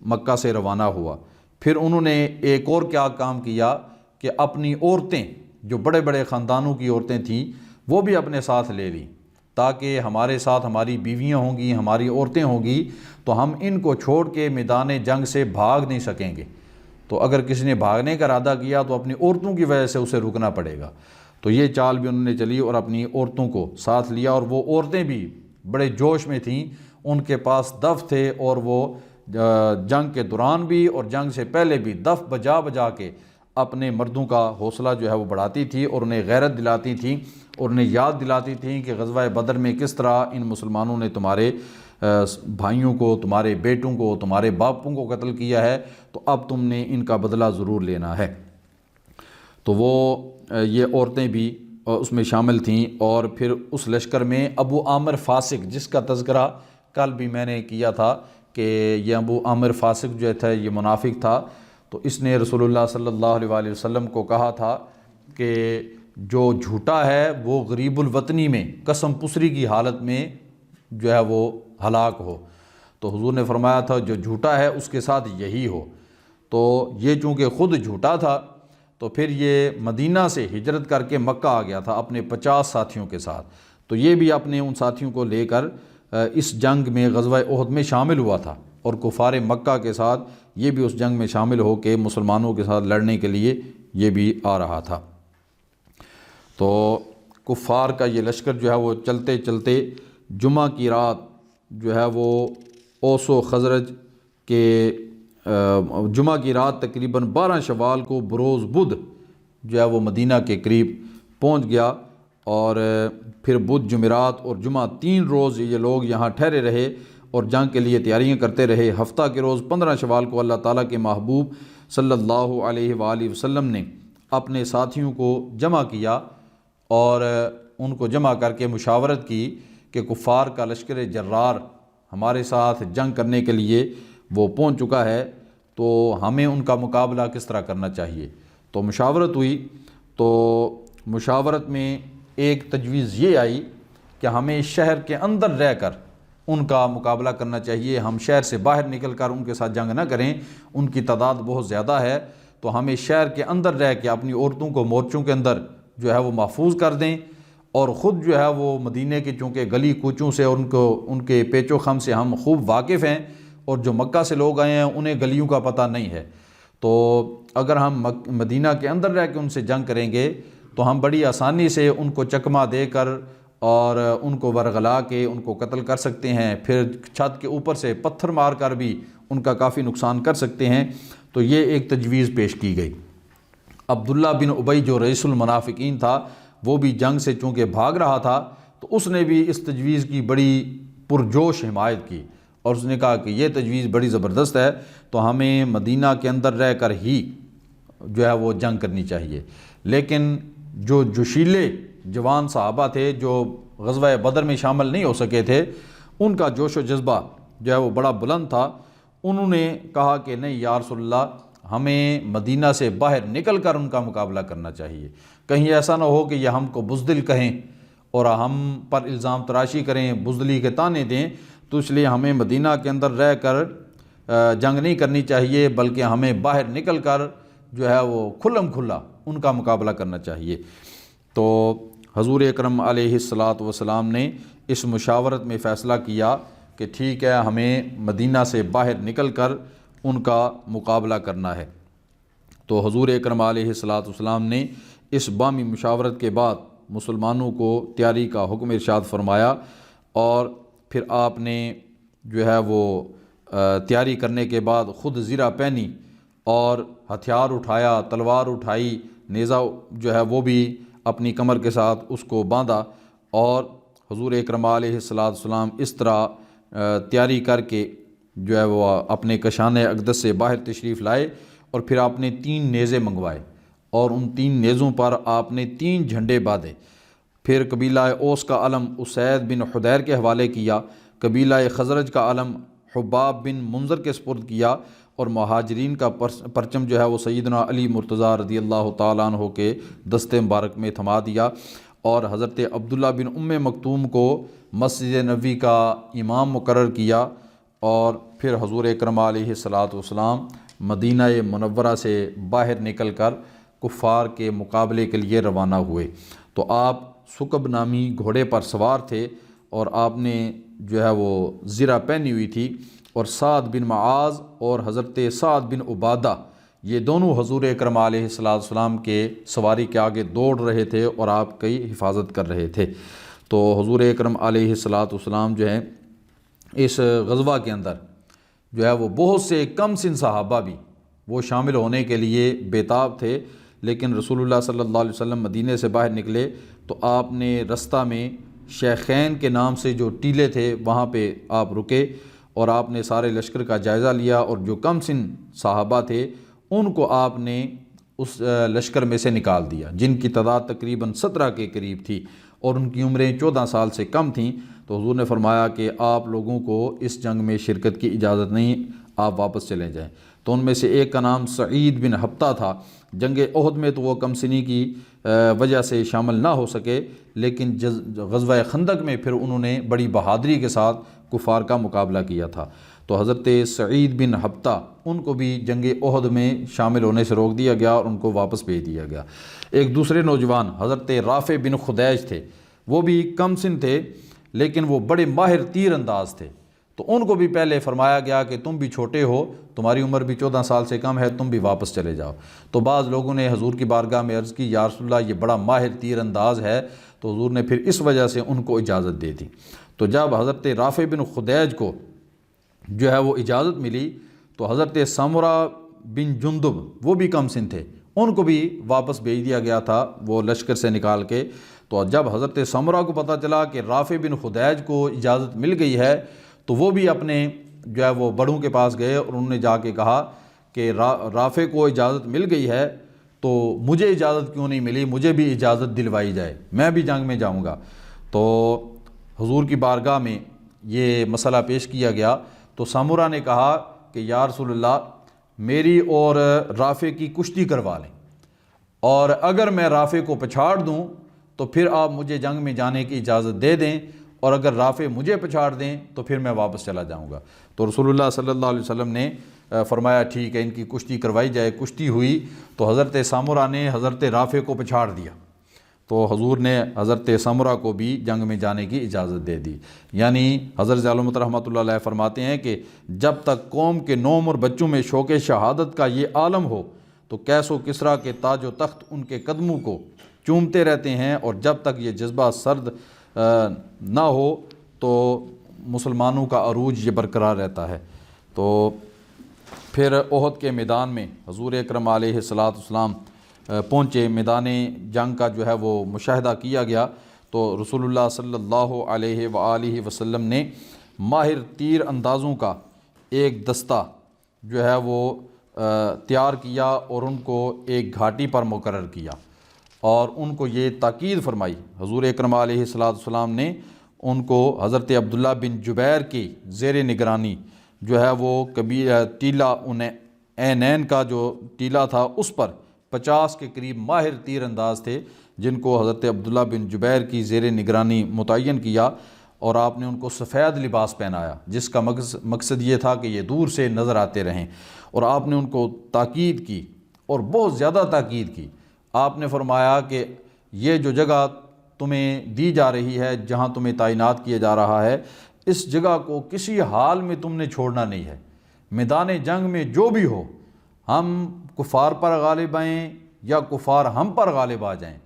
مکہ سے روانہ ہوا۔ پھر انہوں نے ایک اور کیا کام کیا کہ اپنی عورتیں، جو بڑے بڑے خاندانوں کی عورتیں تھیں، وہ بھی اپنے ساتھ لے لیں، تاکہ ہمارے ساتھ ہماری بیویاں ہوں گی، ہماری عورتیں ہوں گی، تو ہم ان کو چھوڑ کے میدان جنگ سے بھاگ نہیں سکیں گے۔ تو اگر کسی نے بھاگنے کا ارادہ کیا تو اپنی عورتوں کی وجہ سے اسے رکنا پڑے گا۔ تو یہ چال بھی انہوں نے چلی اور اپنی عورتوں کو ساتھ لیا، اور وہ عورتیں بھی بڑے جوش میں تھیں، ان کے پاس دف تھے، اور وہ جنگ کے دوران بھی اور جنگ سے پہلے بھی دف بجا بجا کے اپنے مردوں کا حوصلہ جو ہے وہ بڑھاتی تھی، اور انہیں غیرت دلاتی تھیں، اور انہیں یاد دلاتی تھیں کہ غزوہ بدر میں کس طرح ان مسلمانوں نے تمہارے بھائیوں کو، تمہارے بیٹوں کو، تمہارے باپوں کو قتل کیا ہے، تو اب تم نے ان کا بدلہ ضرور لینا ہے۔ تو وہ یہ عورتیں بھی اس میں شامل تھیں، اور پھر اس لشکر میں ابو عامر فاسق، جس کا تذکرہ کل بھی میں نے کیا تھا کہ یہ ابو عامر فاسق جو تھا یہ منافق تھا، تو اس نے رسول اللہ صلی اللہ علیہ وآلہ وسلم کو کہا تھا کہ جو جھوٹا ہے وہ غریب الوطنی میں قسم پسری کی حالت میں جو ہے وہ ہلاک ہو۔ تو حضور نے فرمایا تھا جو جھوٹا ہے اس کے ساتھ یہی ہو۔ تو یہ چونکہ خود جھوٹا تھا تو پھر یہ مدینہ سے ہجرت کر کے مکہ آ گیا تھا اپنے 50 ساتھیوں کے ساتھ، تو یہ بھی اپنے ان ساتھیوں کو لے کر اس جنگ میں غزوہ احد میں شامل ہوا تھا، اور کفار مکہ کے ساتھ یہ بھی اس جنگ میں شامل ہو کے مسلمانوں کے ساتھ لڑنے کے لیے یہ بھی آ رہا تھا۔ تو کفار کا یہ لشکر جو ہے وہ چلتے چلتے جمعہ کی رات جو ہے وہ اوس و خزرج کے جمعہ کی رات تقریباً 12 شوال کو بروز بدھ جو ہے وہ مدینہ کے قریب پہنچ گیا، اور پھر بدھ، جمعرات اور جمعہ 3 روز یہ لوگ یہاں ٹھہرے رہے اور جنگ کے لیے تیاریاں کرتے رہے۔ ہفتہ کے روز 15 شوال کو اللہ تعالیٰ کے محبوب صلی اللہ علیہ وآلہ وسلم نے اپنے ساتھیوں کو جمع کیا، اور ان کو جمع کر کے مشاورت کی کہ کفار کا لشکر جرار ہمارے ساتھ جنگ کرنے کے لیے وہ پہنچ چکا ہے، تو ہمیں ان کا مقابلہ کس طرح کرنا چاہیے۔ تو مشاورت ہوئی، تو مشاورت میں ایک تجویز یہ آئی کہ ہمیں شہر کے اندر رہ کر ان کا مقابلہ کرنا چاہیے، ہم شہر سے باہر نکل کر ان کے ساتھ جنگ نہ کریں، ان کی تعداد بہت زیادہ ہے، تو ہمیں شہر کے اندر رہ کے اپنی عورتوں کو مورچوں کے اندر جو ہے وہ محفوظ کر دیں، اور خود جو ہے وہ مدینہ کے چونکہ گلی کوچوں سے اور ان کے پیچ و خم سے ہم خوب واقف ہیں، اور جو مکہ سے لوگ آئے ہیں انہیں گلیوں کا پتہ نہیں ہے، تو اگر ہم مدینہ کے اندر رہ کے ان سے جنگ کریں گے تو ہم بڑی آسانی سے ان کو چکمہ دے کر اور ان کو ورغلا کے ان کو قتل کر سکتے ہیں، پھر چھت کے اوپر سے پتھر مار کر بھی ان کا کافی نقصان کر سکتے ہیں۔ تو یہ ایک تجویز پیش کی گئی۔ عبداللہ بن ابی جو رئیس المنافقین تھا وہ بھی جنگ سے چونکہ بھاگ رہا تھا، تو اس نے بھی اس تجویز کی بڑی پرجوش حمایت کی، اور اس نے کہا کہ یہ تجویز بڑی زبردست ہے، تو ہمیں مدینہ کے اندر رہ کر ہی جو ہے وہ جنگ کرنی چاہیے۔ لیکن جو جوشیلے جوان صحابہ تھے جو غزوہ بدر میں شامل نہیں ہو سکے تھے، ان کا جوش و جذبہ جو ہے وہ بڑا بلند تھا، انہوں نے کہا کہ نہیں یا رسول اللہ، ہمیں مدینہ سے باہر نکل کر ان کا مقابلہ کرنا چاہیے، کہیں ایسا نہ ہو کہ یہ ہم کو بزدل کہیں اور ہم پر الزام تراشی کریں، بزدلی کے طعنے دیں، تو اس لیے ہمیں مدینہ کے اندر رہ کر جنگ نہیں کرنی چاہیے، بلکہ ہمیں باہر نکل کر جو ہے وہ کھلم کھلا ان کا مقابلہ کرنا چاہیے۔ تو حضور اکرم علیہ الصلاۃ والسلام نے اس مشاورت میں فیصلہ کیا کہ ٹھیک ہے، ہمیں مدینہ سے باہر نکل کر ان کا مقابلہ کرنا ہے۔ تو حضور اکرم علیہ الصلاۃ والسلام نے اس بامی مشاورت کے بعد مسلمانوں کو تیاری کا حکم ارشاد فرمایا، اور پھر آپ نے جو ہے وہ تیاری کرنے کے بعد خود زرہ پہنی اور ہتھیار اٹھایا، تلوار اٹھائی، نیزہ جو ہے وہ بھی اپنی کمر کے ساتھ اس کو باندھا، اور حضور اکرم علیہ الصلاۃ والسلام اس طرح تیاری کر کے جو ہے وہ اپنے کشان اقدس سے باہر تشریف لائے، اور پھر آپ نے 3 نیزے منگوائے، اور ان 3 نیزوں پر آپ نے 3 جھنڈے باندھے۔ پھر قبیلہ اوس کا علم اسید بن حدیر کے حوالے کیا، قبیلہ خزرج کا علم حباب بن منذر کے سپرد کیا، اور مہاجرین کا پرچم جو ہے وہ سیدنا علی مرتضیٰ رضی اللہ تعالیٰ عنہ کے دست مبارک میں تھما دیا، اور حضرت عبداللہ بن ام مکتوم کو مسجد نبوی کا امام مقرر کیا، اور پھر حضور اکرم علیہ الصلاۃ والسلام مدینہ منورہ سے باہر نکل کر کفار کے مقابلے کے لیے روانہ ہوئے۔ تو آپ سکب نامی گھوڑے پر سوار تھے، اور آپ نے جو ہے وہ زرہ پہنی ہوئی تھی، اور سعد بن معاذ اور حضرت سعد بن عبادہ یہ دونوں حضور اکرم علیہ السلام کے سواری کے آگے دوڑ رہے تھے اور آپ کی حفاظت کر رہے تھے۔ تو حضور اکرم علیہ السلام جو ہیں اس غزوہ کے اندر جو ہے وہ بہت سے کم سن صحابہ بھی وہ شامل ہونے کے لیے بےتاب تھے، لیکن رسول اللہ صلی اللہ علیہ وسلم مدینے سے باہر نکلے تو آپ نے رستہ میں شیخین کے نام سے جو ٹیلے تھے وہاں پہ آپ رکے اور آپ نے سارے لشکر کا جائزہ لیا، اور جو کم سن صحابہ تھے ان کو آپ نے اس لشکر میں سے نکال دیا، جن کی تعداد تقریباً 17 کے قریب تھی اور ان کی عمریں 14 سال سے کم تھیں۔ تو حضور نے فرمایا کہ آپ لوگوں کو اس جنگ میں شرکت کی اجازت نہیں، آپ واپس چلے جائیں۔ تو ان میں سے ایک کا نام سعید بن حبتہ تھا۔ جنگ احد میں تو وہ کم سنی کی وجہ سے شامل نہ ہو سکے، لیکن غزوہ خندق میں پھر انہوں نے بڑی بہادری کے ساتھ کفار کا مقابلہ کیا تھا۔ تو حضرت سعید بن حبتہ ان کو بھی جنگ احد میں شامل ہونے سے روک دیا گیا اور ان کو واپس بھیج دیا گیا۔ ایک دوسرے نوجوان حضرت رافع بن خدیج تھے، وہ بھی کم سن تھے لیکن وہ بڑے ماہر تیر انداز تھے، تو ان کو بھی پہلے فرمایا گیا کہ تم بھی چھوٹے ہو، تمہاری عمر بھی 14 سال سے کم ہے، تم بھی واپس چلے جاؤ۔ تو بعض لوگوں نے حضور کی بارگاہ میں عرض کی، یا رسول اللہ یہ بڑا ماہر تیر انداز ہے، تو حضور نے پھر اس وجہ سے ان کو اجازت دے دی۔ تو جب حضرت رافع بن خدیج کو جو ہے وہ اجازت ملی تو حضرت سمرہ بن جندب وہ بھی کم سن تھے، ان کو بھی واپس بھیج دیا گیا تھا وہ لشکر سے نکال کے۔ تو جب حضرت سمرہ کو پتہ چلا کہ رافع بن خدیج کو اجازت مل گئی ہے تو وہ بھی اپنے جو ہے وہ بڑوں کے پاس گئے اور انہوں نے جا کے کہا کہ رافع کو اجازت مل گئی ہے تو مجھے اجازت کیوں نہیں ملی، مجھے بھی اجازت دلوائی جائے، میں بھی جنگ میں جاؤں گا۔ تو حضور کی بارگاہ میں یہ مسئلہ پیش کیا گیا تو سمرہ نے کہا کہ یا رسول اللہ میری اور رافع کی کشتی کروا لیں، اور اگر میں رافع کو پچھاڑ دوں تو پھر آپ مجھے جنگ میں جانے کی اجازت دے دیں، اور اگر رافع مجھے پچھاڑ دیں تو پھر میں واپس چلا جاؤں گا۔ تو رسول اللہ صلی اللہ علیہ وسلم نے فرمایا ٹھیک ہے، ان کی کشتی کروائی جائے۔ کشتی ہوئی تو حضرت سمرہ نے حضرت رافع کو پچھاڑ دیا، تو حضور نے حضرت سمرہ کو بھی جنگ میں جانے کی اجازت دے دی۔ یعنی حضرت علامت رحمۃ اللہ علیہ فرماتے ہیں کہ جب تک قوم کے نوم اور بچوں میں شوق شہادت کا یہ عالم ہو تو کیس و کسریٰ کے تاج و تخت ان کے قدموں کو چومتے رہتے ہیں، اور جب تک یہ جذبہ سرد نہ ہو تو مسلمانوں کا عروج یہ برقرار رہتا ہے۔ تو پھر احد کے میدان میں حضور اکرم علیہ السلام پہنچے، میدان جنگ کا جو ہے وہ مشاہدہ کیا گیا تو رسول اللہ صلی اللہ علیہ وآلہ وسلم نے ماہر تیر اندازوں کا ایک دستہ جو ہے وہ تیار کیا اور ان کو ایک گھاٹی پر مقرر کیا، اور ان کو یہ تاکید فرمائی۔ حضور اکرم علیہ السلام نے ان کو حضرت عبداللہ بن جبیر کی زیر نگرانی جو ہے وہ ٹیلہ اینین کا جو ٹیلہ تھا اس پر 50 کے قریب ماہر تیر انداز تھے، جن کو حضرت عبداللہ بن جبیر کی زیر نگرانی متعین کیا، اور آپ نے ان کو سفید لباس پہنایا جس کا مقصد یہ تھا کہ یہ دور سے نظر آتے رہیں، اور آپ نے ان کو تاکید کی اور بہت زیادہ تاکید کی۔ آپ نے فرمایا کہ یہ جو جگہ تمہیں دی جا رہی ہے، جہاں تمہیں تعینات کیا جا رہا ہے، اس جگہ کو کسی حال میں تم نے چھوڑنا نہیں ہے۔ میدان جنگ میں جو بھی ہو، ہم کفار پر غالب آئیں یا کفار ہم پر غالب آ جائیں،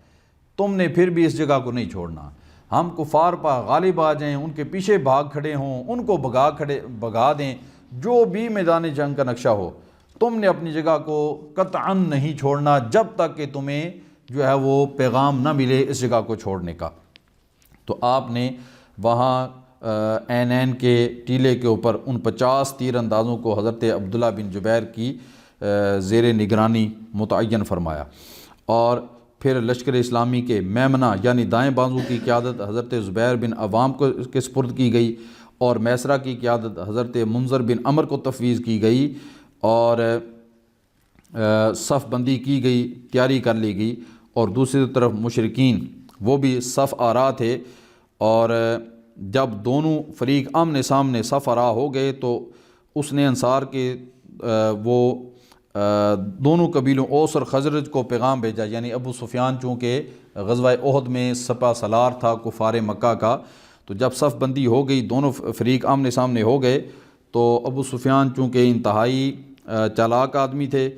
تم نے پھر بھی اس جگہ کو نہیں چھوڑنا۔ ہم کفار پر غالب آ جائیں، ان کے پیچھے بھاگ کھڑے ہوں، ان کو بھگا دیں، جو بھی میدان جنگ کا نقشہ ہو، تم نے اپنی جگہ کو قطعاً نہیں چھوڑنا جب تک کہ تمہیں جو ہے وہ پیغام نہ ملے اس جگہ کو چھوڑنے کا۔ تو آپ نے وہاں اینین کے ٹیلے کے اوپر ان 50 تیر اندازوں کو حضرت عبداللہ بن جبیر کی زیر نگرانی متعین فرمایا، اور پھر لشکر اسلامی کے میمنہ یعنی دائیں بازو کی قیادت حضرت زبیر بن عوام کو کے سپرد کی گئی، اور میسرہ کی قیادت حضرت منذر بن عمر کو تفویض کی گئی، اور صف بندی کی گئی، تیاری کر لی گئی، اور دوسری طرف مشرکین وہ بھی صف آرا تھے، اور جب دونوں فریق آمنے سامنے صف آرا ہو گئے تو اس نے انصار کے وہ دونوں قبیلوں اوس اور خزرج کو پیغام بھیجا، یعنی ابو سفیان چونکہ غزوہ احد میں سپہ سالار تھا کفار مکہ کا، تو جب صف بندی ہو گئی، دونوں فریق آمنے سامنے ہو گئے، تو ابو سفیان چونکہ انتہائی چالاک آدمی تھے،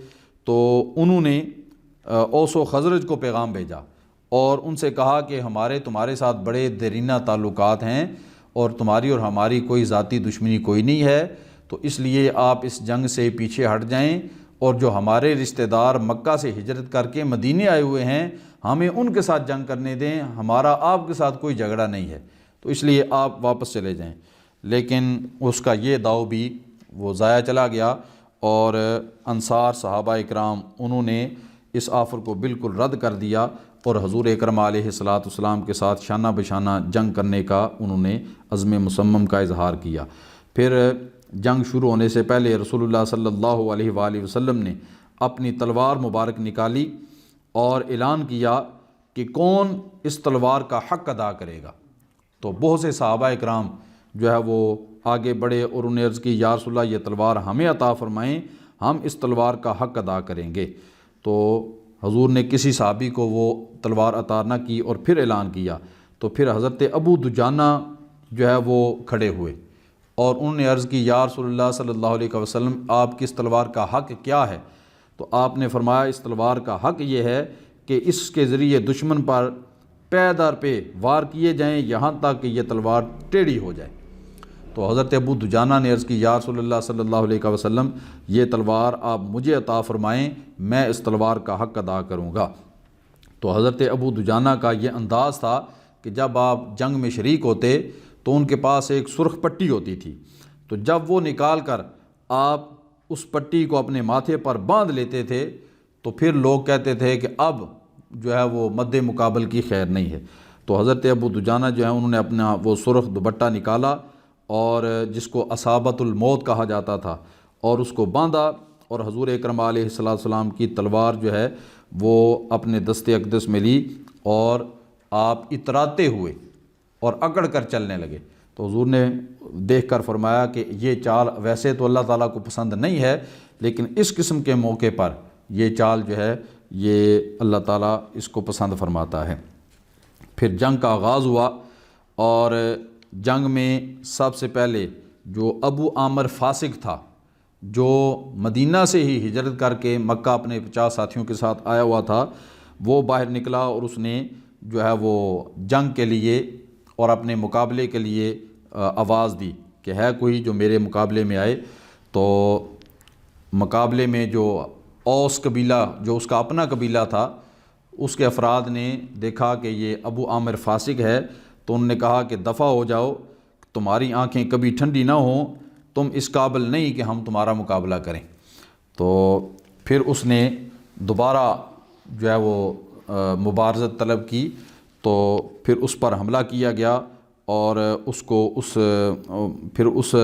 تو انہوں نے اوس و خزرج کو پیغام بھیجا اور ان سے کہا کہ ہمارے تمہارے ساتھ بڑے دیرینہ تعلقات ہیں اور تمہاری اور ہماری کوئی ذاتی دشمنی کوئی نہیں ہے، تو اس لیے آپ اس جنگ سے پیچھے ہٹ جائیں، اور جو ہمارے رشتہ دار مکہ سے ہجرت کر کے مدینے آئے ہوئے ہیں ہمیں ان کے ساتھ جنگ کرنے دیں، ہمارا آپ کے ساتھ کوئی جھگڑا نہیں ہے، تو اس لیے آپ واپس چلے جائیں۔ لیکن اس کا یہ داؤ بھی وہ ضائع چلا گیا، اور انصار صحابہ اکرام انہوں نے اس آفر کو بالکل رد کر دیا اور حضور اکرم علیہ السلام کے ساتھ شانہ بشانہ جنگ کرنے کا انہوں نے عزم مصمم کا اظہار کیا۔ پھر جنگ شروع ہونے سے پہلے رسول اللہ صلی اللہ علیہ وآلہ وسلم نے اپنی تلوار مبارک نکالی اور اعلان کیا کہ کون اس تلوار کا حق ادا کرے گا۔ تو بہت سے صحابہ اکرام جو ہے وہ آگے بڑھے اور انہیں عرض کی یا رسول اللہ یہ تلوار ہمیں عطا فرمائیں، ہم اس تلوار کا حق ادا کریں گے۔ تو حضور نے کسی صحابی کو وہ تلوار عطا نہ کی اور پھر اعلان کیا، تو پھر حضرت ابو دجانہ جو ہے وہ کھڑے ہوئے اور انہوں نے عرض کی یا رسول اللہ صلی اللہ علیہ وسلم آپ کی اس تلوار کا حق کیا ہے؟ تو آپ نے فرمایا اس تلوار کا حق یہ ہے کہ اس کے ذریعے دشمن پر پے در پہ وار کیے جائیں یہاں تک کہ یہ تلوار ٹیڑھی ہو جائے۔ تو حضرت ابو دجانہ نے عرض کی یا رسول اللہ صلی اللہ علیہ وسلم یہ تلوار آپ مجھے عطا فرمائیں، میں اس تلوار کا حق ادا کروں گا۔ تو حضرت ابو دجانہ کا یہ انداز تھا کہ جب آپ جنگ میں شریک ہوتے تو ان کے پاس ایک سرخ پٹی ہوتی تھی، تو جب وہ نکال کر آپ اس پٹی کو اپنے ماتھے پر باندھ لیتے تھے تو پھر لوگ کہتے تھے کہ اب جو ہے وہ مد مقابل کی خیر نہیں ہے۔ تو حضرت ابو دجانہ جو ہے انہوں نے اپنا وہ سرخ دوپٹہ نکالا اور جس کو اصابت الموت کہا جاتا تھا اور اس کو باندھا، اور حضور اکرم علیہ السلام کی تلوار جو ہے وہ اپنے دست اقدس میں لی اور آپ اتراتے ہوئے اور اکڑ کر چلنے لگے۔ تو حضور نے دیکھ کر فرمایا کہ یہ چال ویسے تو اللہ تعالیٰ کو پسند نہیں ہے، لیکن اس قسم کے موقع پر یہ چال جو ہے یہ اللہ تعالیٰ اس کو پسند فرماتا ہے۔ پھر جنگ کا آغاز ہوا، اور جنگ میں سب سے پہلے جو ابو عامر فاسق تھا، جو مدینہ سے ہی ہجرت کر کے مکہ اپنے 50 ساتھیوں کے ساتھ آیا ہوا تھا، وہ باہر نکلا اور اس نے جو ہے وہ جنگ کے لیے اور اپنے مقابلے کے لیے آواز دی کہ ہے کوئی جو میرے مقابلے میں آئے۔ تو مقابلے میں جو اوس قبیلہ جو اس کا اپنا قبیلہ تھا، اس کے افراد نے دیکھا کہ یہ ابو عامر فاسق ہے، تو انہوں نے کہا کہ دفع ہو جاؤ، تمہاری آنکھیں کبھی ٹھنڈی نہ ہوں، تم اس قابل نہیں کہ ہم تمہارا مقابلہ کریں۔ تو پھر اس نے دوبارہ جو ہے وہ مبارزت طلب کی، تو پھر اس پر حملہ کیا گیا اور اس کو پھر اس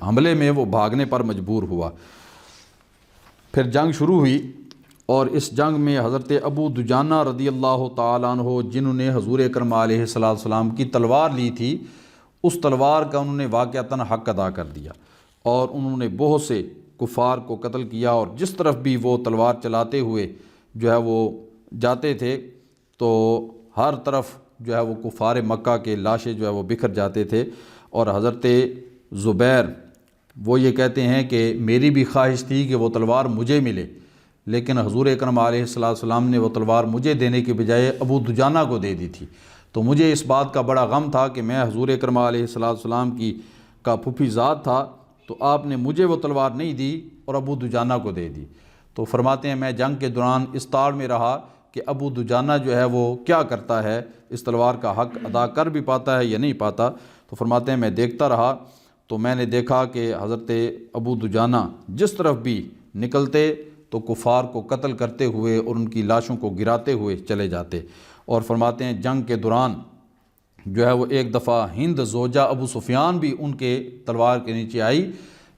حملے میں وہ بھاگنے پر مجبور ہوا۔ پھر جنگ شروع ہوئی، اور اس جنگ میں حضرت ابو دجانہ رضی اللہ تعالیٰ عنہ جنہوں نے حضور اکرم علیہ السلام کی تلوار لی تھی، اس تلوار کا انہوں نے واقعتاً حق ادا کر دیا، اور انہوں نے بہت سے کفار کو قتل کیا، اور جس طرف بھی وہ تلوار چلاتے ہوئے جو ہے وہ جاتے تھے تو ہر طرف جو ہے وہ کفار مکہ کے لاشیں جو ہے وہ بکھر جاتے تھے۔ اور حضرت زبیر وہ یہ کہتے ہیں کہ میری بھی خواہش تھی کہ وہ تلوار مجھے ملے، لیکن حضور اکرم علیہ السلام نے وہ تلوار مجھے دینے کے بجائے ابو دجانہ کو دے دی تھی، تو مجھے اس بات کا بڑا غم تھا کہ میں حضور اکرم علیہ السلام کا پھوپھی ذات تھا، تو آپ نے مجھے وہ تلوار نہیں دی اور ابو دجانہ کو دے دی۔ تو فرماتے ہیں میں جنگ کے دوران اس تاڑ میں رہا کہ ابو دجانہ جو ہے وہ کیا کرتا ہے، اس تلوار کا حق ادا کر بھی پاتا ہے یا نہیں پاتا۔ تو فرماتے ہیں میں دیکھتا رہا، تو میں نے دیکھا کہ حضرت ابو دجانہ جس طرف بھی نکلتے تو کفار کو قتل کرتے ہوئے اور ان کی لاشوں کو گراتے ہوئے چلے جاتے۔ اور فرماتے ہیں جنگ کے دوران جو ہے وہ ایک دفعہ ہند زوجہ ابو سفیان بھی ان کے تلوار کے نیچے آئی،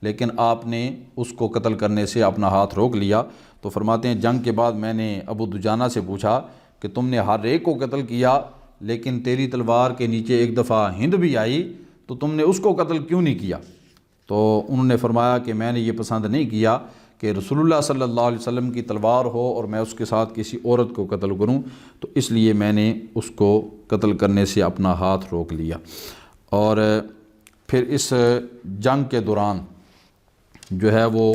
لیکن آپ نے اس کو قتل کرنے سے اپنا ہاتھ روک لیا۔ تو فرماتے ہیں جنگ کے بعد میں نے ابو دجانہ سے پوچھا کہ تم نے ہر ایک کو قتل کیا، لیکن تیری تلوار کے نیچے ایک دفعہ ہند بھی آئی، تو تم نے اس کو قتل کیوں نہیں کیا؟ تو انہوں نے فرمایا کہ میں نے یہ پسند نہیں کیا کہ رسول اللہ صلی اللہ علیہ وسلم کی تلوار ہو اور میں اس کے ساتھ کسی عورت کو قتل کروں، تو اس لیے میں نے اس کو قتل کرنے سے اپنا ہاتھ روک لیا۔ اور پھر اس جنگ کے دوران جو ہے وہ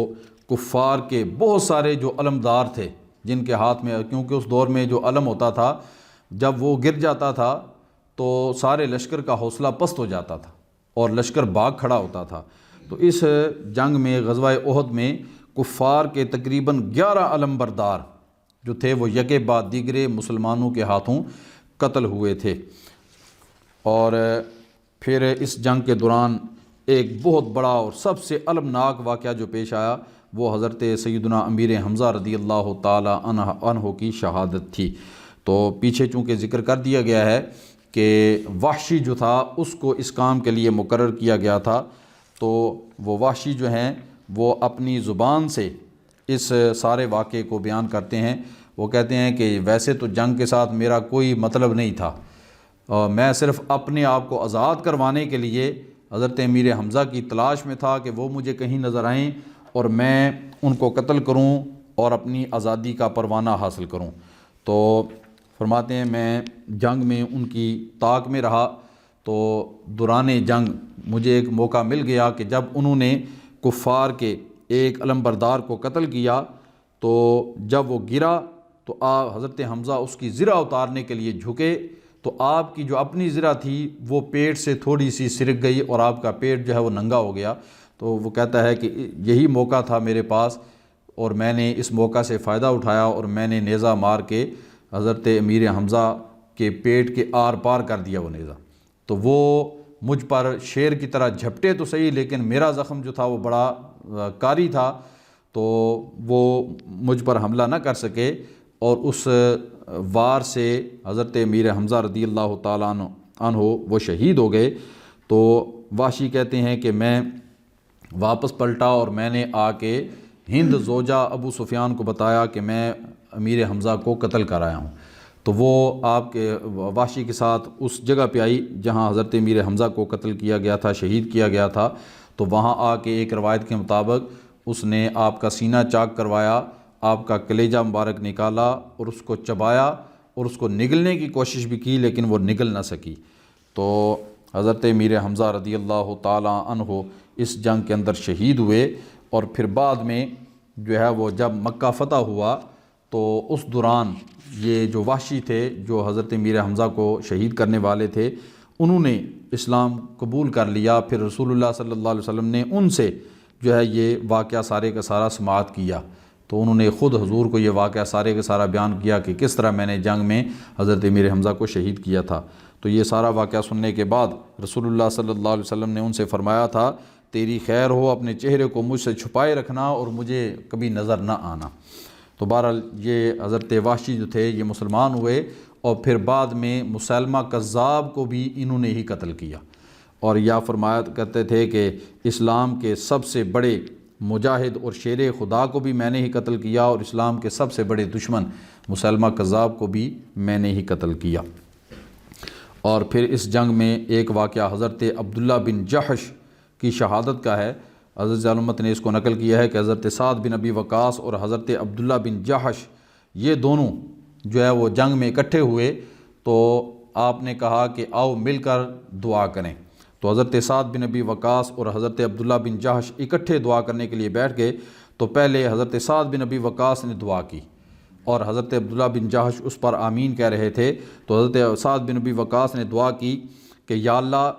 کفار کے بہت سارے جو علمدار تھے جن کے ہاتھ میں، کیونکہ اس دور میں جو علم ہوتا تھا جب وہ گر جاتا تھا تو سارے لشکر کا حوصلہ پست ہو جاتا تھا اور لشکر بھاگ کھڑا ہوتا تھا۔ تو اس جنگ میں غزوہ احد میں کفار کے تقریباً 11 علم بردار جو تھے وہ یکے بعد دیگرے مسلمانوں کے ہاتھوں قتل ہوئے تھے۔ اور پھر اس جنگ کے دوران ایک بہت بڑا اور سب سے المناک واقعہ جو پیش آیا وہ حضرت سیدنا امیر حمزہ رضی اللہ تعالی عنہ کی شہادت تھی۔ تو پیچھے چونکہ ذکر کر دیا گیا ہے کہ وحشی جو تھا اس کو اس کام کے لیے مقرر کیا گیا تھا، تو وہ وحشی جو ہیں وہ اپنی زبان سے اس سارے واقعے کو بیان کرتے ہیں۔ وہ کہتے ہیں کہ ویسے تو جنگ کے ساتھ میرا کوئی مطلب نہیں تھا، میں صرف اپنے آپ کو آزاد کروانے کے لیے حضرت امیر حمزہ کی تلاش میں تھا کہ وہ مجھے کہیں نظر آئیں اور میں ان کو قتل کروں اور اپنی آزادی کا پروانہ حاصل کروں۔ تو فرماتے ہیں میں جنگ میں ان کی طاق میں رہا، تو دوران جنگ مجھے ایک موقع مل گیا کہ جب انہوں نے کفار کے ایک علم بردار کو قتل کیا تو جب وہ گرا تو حضرت حمزہ اس کی زرہ اتارنے کے لیے جھکے تو آپ کی جو اپنی زرہ تھی وہ پیٹ سے تھوڑی سی سرک گئی اور آپ کا پیٹ جو ہے وہ ننگا ہو گیا۔ تو وہ کہتا ہے کہ یہی موقع تھا میرے پاس اور میں نے اس موقع سے فائدہ اٹھایا اور میں نے نیزہ مار کے حضرت امیر حمزہ کے پیٹ کے آر پار کر دیا وہ نیزہ۔ تو وہ مجھ پر شیر کی طرح جھپٹے تو صحیح، لیکن میرا زخم جو تھا وہ بڑا کاری تھا، تو وہ مجھ پر حملہ نہ کر سکے اور اس وار سے حضرت امیر حمزہ رضی اللہ تعالیٰ عنہ وہ شہید ہو گئے۔ تو وحشی کہتے ہیں کہ میں واپس پلٹا اور میں نے آ کے ہند زوجہ ابو سفیان کو بتایا کہ میں امیر حمزہ کو قتل کر آیا ہوں۔ تو وہ آپ کے وحشی کے ساتھ اس جگہ پہ آئی جہاں حضرت امیر حمزہ کو قتل کیا گیا تھا، شہید کیا گیا تھا۔ تو وہاں آ کے ایک روایت کے مطابق اس نے آپ کا سینہ چاک کروایا، آپ کا کلیجہ مبارک نکالا اور اس کو چبایا اور اس کو نگلنے کی کوشش بھی کی لیکن وہ نگل نہ سکی۔ تو حضرت امیر حمزہ رضی اللہ تعالیٰ عنہ اس جنگ کے اندر شہید ہوئے، اور پھر بعد میں جو ہے وہ جب مکہ فتح ہوا تو اس دوران یہ جو وحشی تھے جو حضرت امیر حمزہ کو شہید کرنے والے تھے انہوں نے اسلام قبول کر لیا۔ پھر رسول اللہ صلی اللہ علیہ وسلم نے ان سے جو ہے یہ واقعہ سارے کا سارا سماعت کیا، تو انہوں نے خود حضور کو یہ واقعہ سارے کا سارا بیان کیا کہ کس طرح میں نے جنگ میں حضرت امیر حمزہ کو شہید کیا تھا۔ تو یہ سارا واقعہ سننے کے بعد رسول اللہ صلی اللہ علیہ وسلم نے ان سے فرمایا تھا تیری خیر ہو، اپنے چہرے کو مجھ سے چھپائے رکھنا اور مجھے کبھی نظر نہ آنا۔ تو بہرحال یہ حضرت وحشی جو تھے یہ مسلمان ہوئے، اور پھر بعد میں مسیلمہ کذاب کو بھی انہوں نے ہی قتل کیا، اور یا فرمایا کرتے تھے کہ اسلام کے سب سے بڑے مجاہد اور شیر خدا کو بھی میں نے ہی قتل کیا، اور اسلام کے سب سے بڑے دشمن مسیلمہ کذاب کو بھی میں نے ہی قتل کیا۔ اور پھر اس جنگ میں ایک واقعہ حضرت عبداللہ بن جحش کی شہادت کا ہے۔ حضرت علامت نے اس کو نقل کیا ہے کہ حضرت سعد بن ابی وقاص اور حضرت عبداللہ بن جحش یہ دونوں جو ہے وہ جنگ میں اکٹھے ہوئے، تو آپ نے کہا کہ آؤ مل کر دعا کریں۔ تو حضرت سعد بن ابی وقاص اور حضرت عبداللہ بن جحش اکٹھے دعا کرنے کے لیے بیٹھ گئے۔ تو پہلے حضرت سعد بن ابی وقاص نے دعا کی اور حضرت عبداللہ بن جحش اس پر آمین کہہ رہے تھے۔ تو حضرت سعد بن ابی وقاص نے دعا کی کہ یا اللہ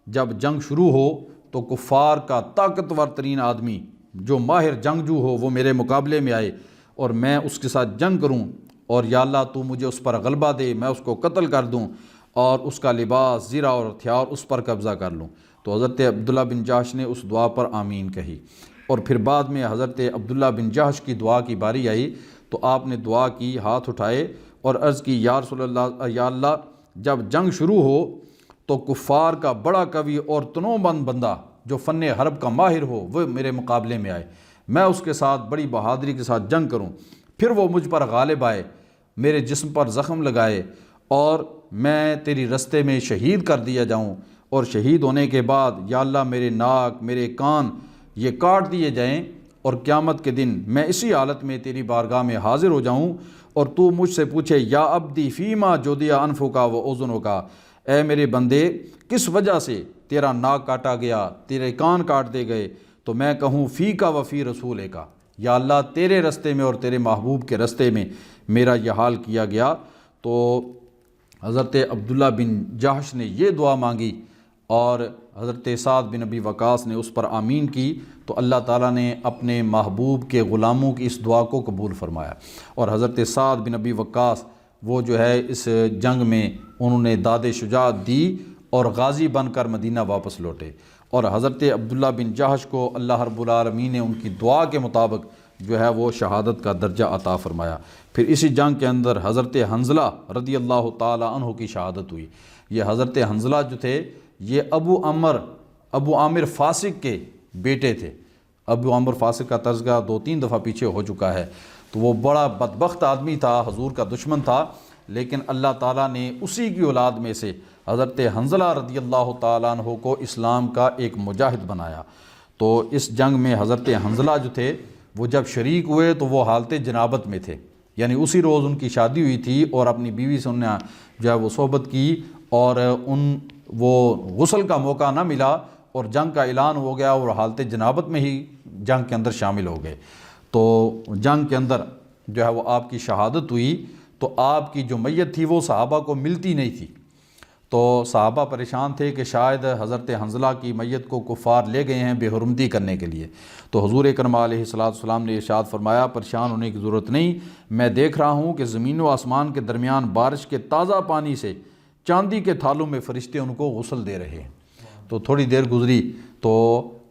جب جنگ شروع ہو تو کفار کا طاقتور ترین آدمی جو ماہر جنگجو ہو وہ میرے مقابلے میں آئے اور میں اس کے ساتھ جنگ کروں، اور یا اللہ تو مجھے اس پر غلبہ دے، میں اس کو قتل کر دوں اور اس کا لباس، زرہ اور ہتھیار اس پر قبضہ کر لوں۔ تو حضرت عبداللہ بن جحش نے اس دعا پر آمین کہی، اور پھر بعد میں حضرت عبداللہ بن جحش کی دعا کی باری آئی تو آپ نے دعا کی، ہاتھ اٹھائے اور عرض کی یا رسول اللہ، یا اللہ جب جنگ شروع ہو تو کفار کا بڑا قوی اور تنوع مند بندہ جو فن حرب کا ماہر ہو وہ میرے مقابلے میں آئے، میں اس کے ساتھ بڑی بہادری کے ساتھ جنگ کروں، پھر وہ مجھ پر غالب آئے، میرے جسم پر زخم لگائے اور میں تیری رستے میں شہید کر دیا جاؤں، اور شہید ہونے کے بعد یا اللہ میرے ناک، میرے کان یہ کاٹ دیے جائیں، اور قیامت کے دن میں اسی حالت میں تیری بارگاہ میں حاضر ہو جاؤں اور تو مجھ سے پوچھے یا عبدی فیما جودیا انفو کا و اذنوں کا، اے میرے بندے کس وجہ سے تیرا ناک کاٹا گیا، تیرے کان کاٹ دے گئے، تو میں کہوں فی کا و فی رسول کا، یا اللہ تیرے رستے میں اور تیرے محبوب کے رستے میں میرا یہ حال کیا گیا۔ تو حضرت عبداللہ بن جحش نے یہ دعا مانگی اور حضرت سعد بن ابی وقاص نے اس پر آمین کی، تو اللہ تعالیٰ نے اپنے محبوب کے غلاموں کی اس دعا کو قبول فرمایا۔ اور حضرت سعد بن ابی وقاص وہ جو ہے اس جنگ میں انہوں نے داد شجاعت دی اور غازی بن کر مدینہ واپس لوٹے، اور حضرت عبداللہ بن جحش کو اللہ رب العالمین نے ان کی دعا کے مطابق جو ہے وہ شہادت کا درجہ عطا فرمایا۔ پھر اسی جنگ کے اندر حضرت حنظلہ رضی اللہ تعالی عنہ کی شہادت ہوئی۔ یہ حضرت حنظلہ جو تھے یہ ابو عامر فاسق کے بیٹے تھے۔ ابو عامر فاسق کا تذکرہ 2-3 دفعہ پیچھے ہو چکا ہے۔ تو وہ بڑا بدبخت آدمی تھا، حضور کا دشمن تھا، لیکن اللہ تعالیٰ نے اسی کی اولاد میں سے حضرت حنظلہ رضی اللہ تعالیٰ عنہ کو اسلام کا ایک مجاہد بنایا۔ تو اس جنگ میں حضرت حنظلہ جو تھے وہ جب شریک ہوئے تو وہ حالت جنابت میں تھے، یعنی اسی روز ان کی شادی ہوئی تھی اور اپنی بیوی سے انہوں نے جو ہے وہ صحبت کی، اور وہ غسل کا موقع نہ ملا اور جنگ کا اعلان ہو گیا اور حالت جنابت میں ہی جنگ کے اندر شامل ہو گئے۔ تو جنگ کے اندر جو ہے وہ آپ کی شہادت ہوئی، تو آپ کی جو میت تھی وہ صحابہ کو ملتی نہیں تھی، تو صحابہ پریشان تھے کہ شاید حضرت حنظلہ کی میت کو کفار لے گئے ہیں بے حرمتی کرنے کے لیے۔ تو حضور اکرم علیہ السلام نے ارشاد فرمایا پریشان ہونے کی ضرورت نہیں، میں دیکھ رہا ہوں کہ زمین و آسمان کے درمیان بارش کے تازہ پانی سے چاندی کے تھالوں میں فرشتے ان کو غسل دے رہے ہیں۔ تو تھوڑی دیر گزری تو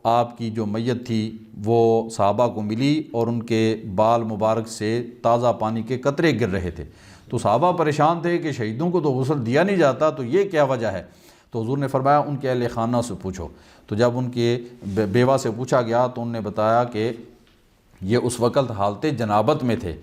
آپ کی جو میت تھی وہ صحابہ کو ملی اور ان کے بال مبارک سے تازہ پانی کے قطرے گر رہے تھے۔ تو صحابہ پریشان تھے کہ شہیدوں کو تو غسل دیا نہیں جاتا، تو یہ کیا وجہ ہے؟ تو حضور نے فرمایا ان کے اہل خانہ سے پوچھو۔ تو جب ان کے بیوہ سے پوچھا گیا تو انہوں نے بتایا کہ یہ اس وقت حالت جنابت میں تھے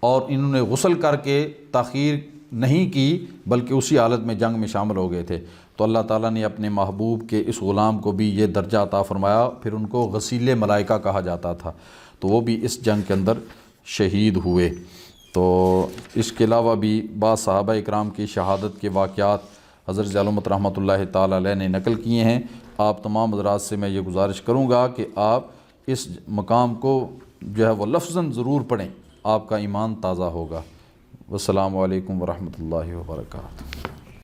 اور انہوں نے غسل کر کے تاخیر نہیں کی بلکہ اسی حالت میں جنگ میں شامل ہو گئے تھے۔ تو اللہ تعالیٰ نے اپنے محبوب کے اس غلام کو بھی یہ درجہ عطا فرمایا، پھر ان کو غسیل ملائکہ کہا جاتا تھا، تو وہ بھی اس جنگ کے اندر شہید ہوئے۔ تو اس کے علاوہ بھی بعض صحابہ اکرام کی شہادت کے واقعات حضرت ذی العلومۃ رحمۃ اللہ تعالیٰ علیہ نے نقل کیے ہیں۔ آپ تمام حضرات سے میں یہ گزارش کروں گا کہ آپ اس مقام کو جو ہے وہ لفظاً ضرور پڑھیں، آپ کا ایمان تازہ ہوگا۔ والسلام علیکم ورحمۃ اللہ وبرکاتہ۔